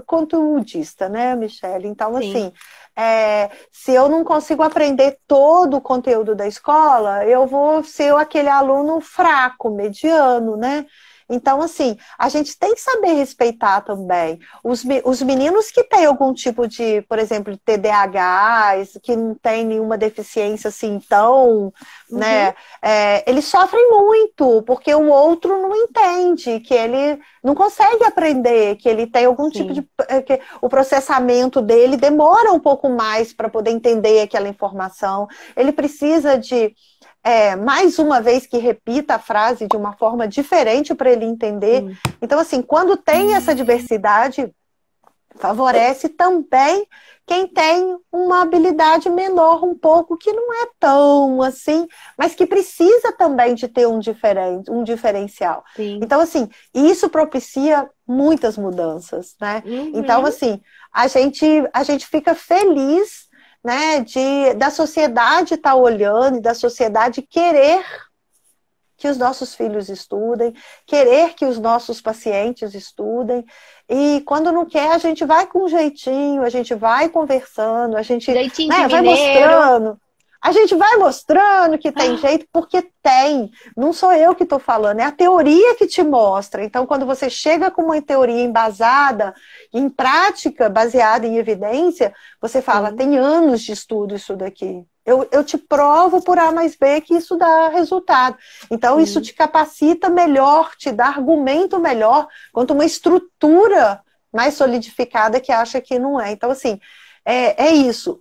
B: conteudista, né, Michele? Então,
A: Sim.
B: assim, se eu não consigo aprender todo o conteúdo da escola, eu vou ser aquele aluno fraco, mediano, né? Então, assim, a gente tem que saber respeitar também. Os meninos que têm algum tipo de, por exemplo, TDAH, que não tem nenhuma deficiência assim tão,
A: Uhum.
B: né? Eles sofrem muito, porque o outro não entende, que ele não consegue aprender, que ele tem algum tipo de.
A: Sim.
B: Que o processamento dele demora um pouco mais para poder entender aquela informação. Ele precisa de mais uma vez que repita a frase de uma forma diferente para ele entender.
A: Sim.
B: Então, assim, quando tem essa diversidade, favorece também quem tem uma habilidade menor um pouco, que não é tão assim, mas que precisa também de ter um diferencial.
A: Sim.
B: Então, assim, isso propicia muitas mudanças, né? Então,
A: Uhum.
B: assim, a gente fica feliz, né, da sociedade estar olhando e da sociedade querer que os nossos filhos estudem, querer que os nossos pacientes estudem. E quando não quer, a gente vai com um jeitinho, a gente vai conversando, a gente,
A: Jeitinho de
B: né, vai
A: mineiro.
B: mostrando. A gente vai mostrando que tem jeito, porque tem. Não sou eu que estou falando, é a teoria que te mostra. Então, quando você chega com uma teoria embasada, em prática, baseada em evidência, você fala,
A: Sim.
B: tem anos de estudo isso daqui. Eu te provo por A mais B que isso dá resultado. Então, isso
A: Sim.
B: te capacita melhor, te dá argumento melhor, quanto uma estrutura mais solidificada que acha que não é. Então, assim, é isso.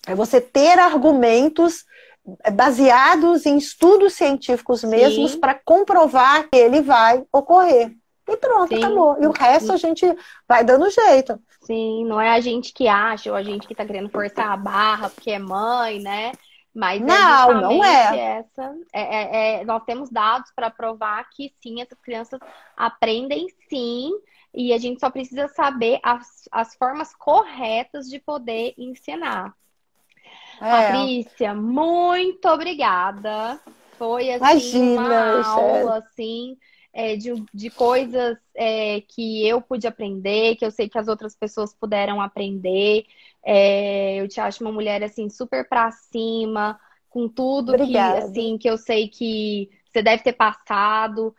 B: É você ter argumentos baseados em estudos científicos mesmos
A: Sim.
B: para comprovar que ele vai ocorrer. E pronto,
A: Sim.
B: acabou. E o resto a gente vai dando jeito.
A: Sim, não é a gente que acha ou a gente que tá querendo forçar a barra porque é mãe, né? Mas é
B: Não, não
A: justamente
B: é.
A: essa. Nós temos dados para provar que sim, essas crianças aprendem sim, e a gente só precisa saber as formas corretas de poder ensinar.
B: É.
A: Patrícia, muito obrigada. Foi assim
B: Imagina,
A: uma
B: Michele.
A: aula assim de coisas que eu pude aprender, que eu sei que as outras pessoas puderam aprender. Eu te acho uma mulher assim super pra cima, com tudo que
B: Obrigada.
A: assim que eu sei que você deve ter passado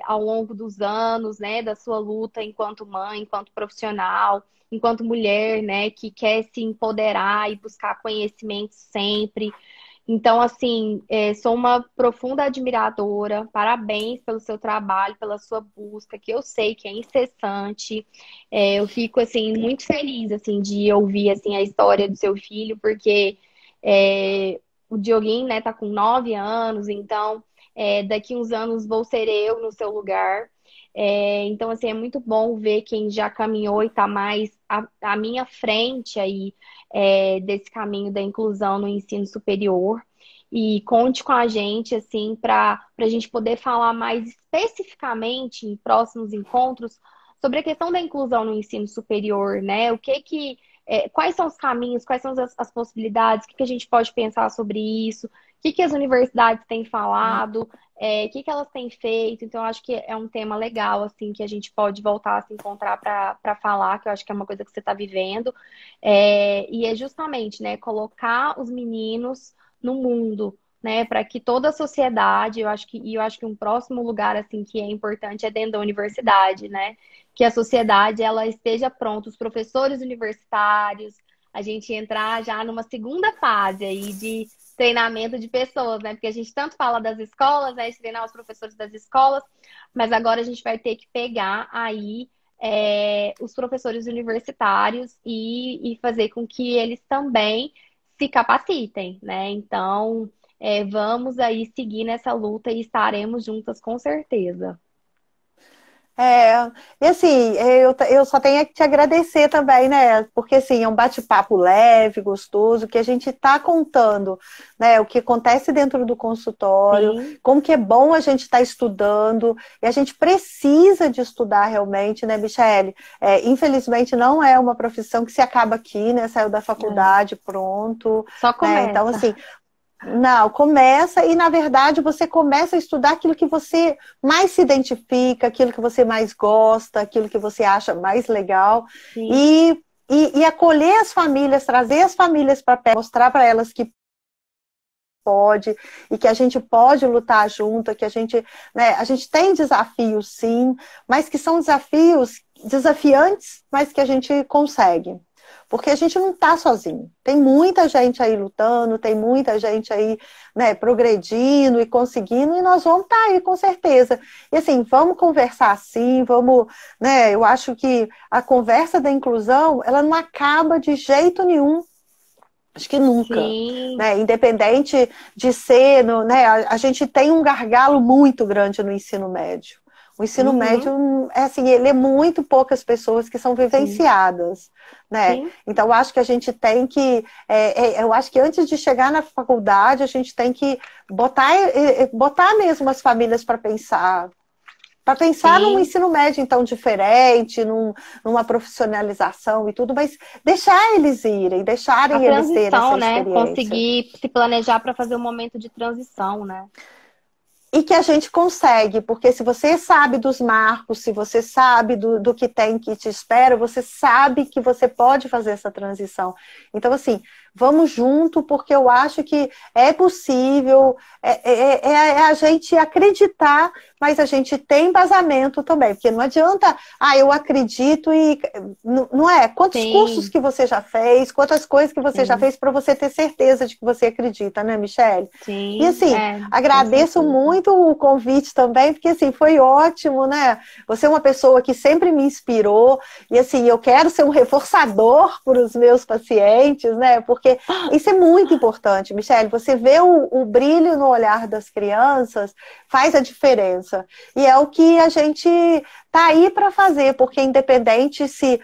A: ao longo dos anos, né, da sua luta enquanto mãe, enquanto profissional, enquanto mulher, né, que quer se empoderar e buscar conhecimento sempre. Então, assim, sou uma profunda admiradora. Parabéns pelo seu trabalho, pela sua busca, que eu sei que é incessante. Eu fico, assim, muito feliz, assim, de ouvir, assim, a história do seu filho, porque o Dioguinho, né, tá com 9 anos, então daqui uns anos vou ser eu no seu lugar. Então, assim, é muito bom ver quem já caminhou e tá mais à minha frente aí desse caminho da inclusão no ensino superior. E conte com a gente, assim, para a gente poder falar mais especificamente em próximos encontros sobre a questão da inclusão no ensino superior, né? Quais são os caminhos, quais são as possibilidades, o que a gente pode pensar sobre isso, que as universidades têm falado, o que elas têm feito. Então, eu acho que é um tema legal, assim, que a gente pode voltar a se encontrar para falar, que eu acho que é uma coisa que você está vivendo. E é justamente, né, colocar os meninos no mundo, né, para que toda a sociedade, eu acho que um próximo lugar, assim, que é importante é dentro da universidade, né, que a sociedade, ela esteja pronta, os professores universitários, a gente entrar já numa segunda fase aí de treinamento de pessoas, né? Porque a gente tanto fala das escolas, né? De treinar os professores das escolas, mas agora a gente vai ter que pegar aí os professores universitários e fazer com que eles também se capacitem, né? Então, vamos aí seguir nessa luta e estaremos juntas com certeza.
B: É, e assim, eu só tenho que te agradecer também, né? Porque assim, é um bate-papo leve, gostoso, que a gente está contando, né? O que acontece dentro do consultório,
A: Sim,
B: como que é bom a gente estar estudando, e a gente precisa de estudar realmente, né, Michele? Infelizmente não é uma profissão que se acaba aqui, né? Saiu da faculdade, pronto,
A: só
B: né? Então,
A: começa.
B: assim, não, começa e, na verdade, você começa a estudar aquilo que você mais se identifica, aquilo que você mais gosta, aquilo que você acha mais legal,
A: Sim,
B: e acolher as famílias, trazer as famílias para perto, mostrar para elas que pode e que a gente pode lutar junto, que né, a gente tem desafios, sim, mas que são desafios desafiantes, mas que a gente consegue. Porque a gente não está sozinho. Tem muita gente aí lutando, tem muita gente aí, né, progredindo e conseguindo, e nós vamos estar aí com certeza. E assim, vamos conversar assim, vamos, né? Eu acho que a conversa da inclusão, ela não acaba de jeito nenhum. Acho que nunca,
A: sim.
B: né? Independente de ser, né? A gente tem um gargalo muito grande no ensino médio. O ensino
A: Uhum,
B: médio, assim, ele é muito poucas pessoas que são
A: sim,
B: vivenciadas, né?
A: sim.
B: Então, eu acho que a gente tem que, eu acho que antes de chegar na faculdade, a gente tem que botar mesmo as famílias para pensar num
A: Sim,
B: ensino médio, então, diferente, numa profissionalização e tudo, mas
A: a
B: deixarem eles terem essa
A: transição, né?
B: experiência.
A: Conseguir se planejar para fazer um momento de transição, né?
B: E que a gente consegue, porque se você sabe dos marcos, se você sabe do que tem que te espera, você sabe que você pode fazer essa transição. Então, assim, vamos junto, porque eu acho que é possível, é a gente acreditar, mas a gente tem embasamento também, porque não adianta, eu acredito e não é. Quantos cursos
A: Sim,
B: que você já fez, quantas coisas que você já
A: sim,
B: fez para você ter certeza de que você acredita, né, Michele? E
A: sim,
B: assim,
A: com
B: agradeço
A: certeza.
B: muito o convite também, porque assim, foi ótimo, né? Você é uma pessoa que sempre me inspirou, e assim, eu quero ser um reforçador para os meus pacientes, né? Porque isso é muito importante, Michele. Você vê o brilho no olhar das crianças, faz a diferença. E é o que a gente tá aí para fazer, porque independente se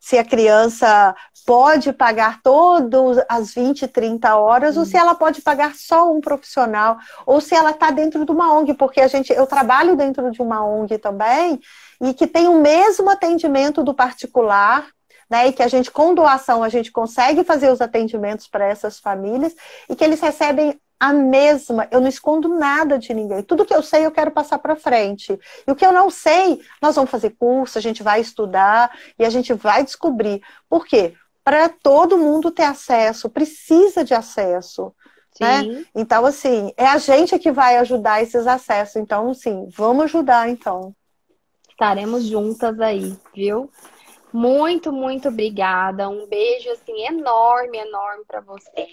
B: se a criança pode pagar todas as 20, 30 horas, ou se ela pode pagar só um profissional, ou se ela está dentro de uma ONG, porque eu trabalho dentro de uma ONG também, e que tem o mesmo atendimento do particular, né, e que a gente, com doação, a gente consegue fazer os atendimentos para essas famílias, e que eles recebem a mesma, eu não escondo nada de ninguém. Tudo que eu sei, eu quero passar para frente. E o que eu não sei, nós vamos fazer curso, a gente vai estudar e a gente vai descobrir. Por quê? Para todo mundo ter acesso, precisa de acesso. Né? Então, assim, é a gente que vai ajudar esses acessos. Então, assim, vamos ajudar, então.
A: Estaremos juntas aí, viu? Muito, muito obrigada. Um beijo, assim, enorme, enorme para você.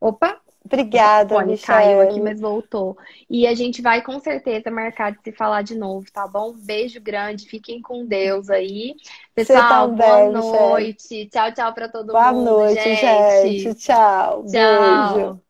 A: Opa!
B: Obrigada,
A: Michele. Caiu aqui, mas voltou. E a gente vai com certeza marcar de se falar de novo, tá bom? Beijo grande, fiquem com Deus aí. Pessoal,
B: também,
A: boa noite. Tchau, tchau para todo
B: boa
A: mundo,
B: noite, gente. Tchau.
A: Tchau.
B: Beijo.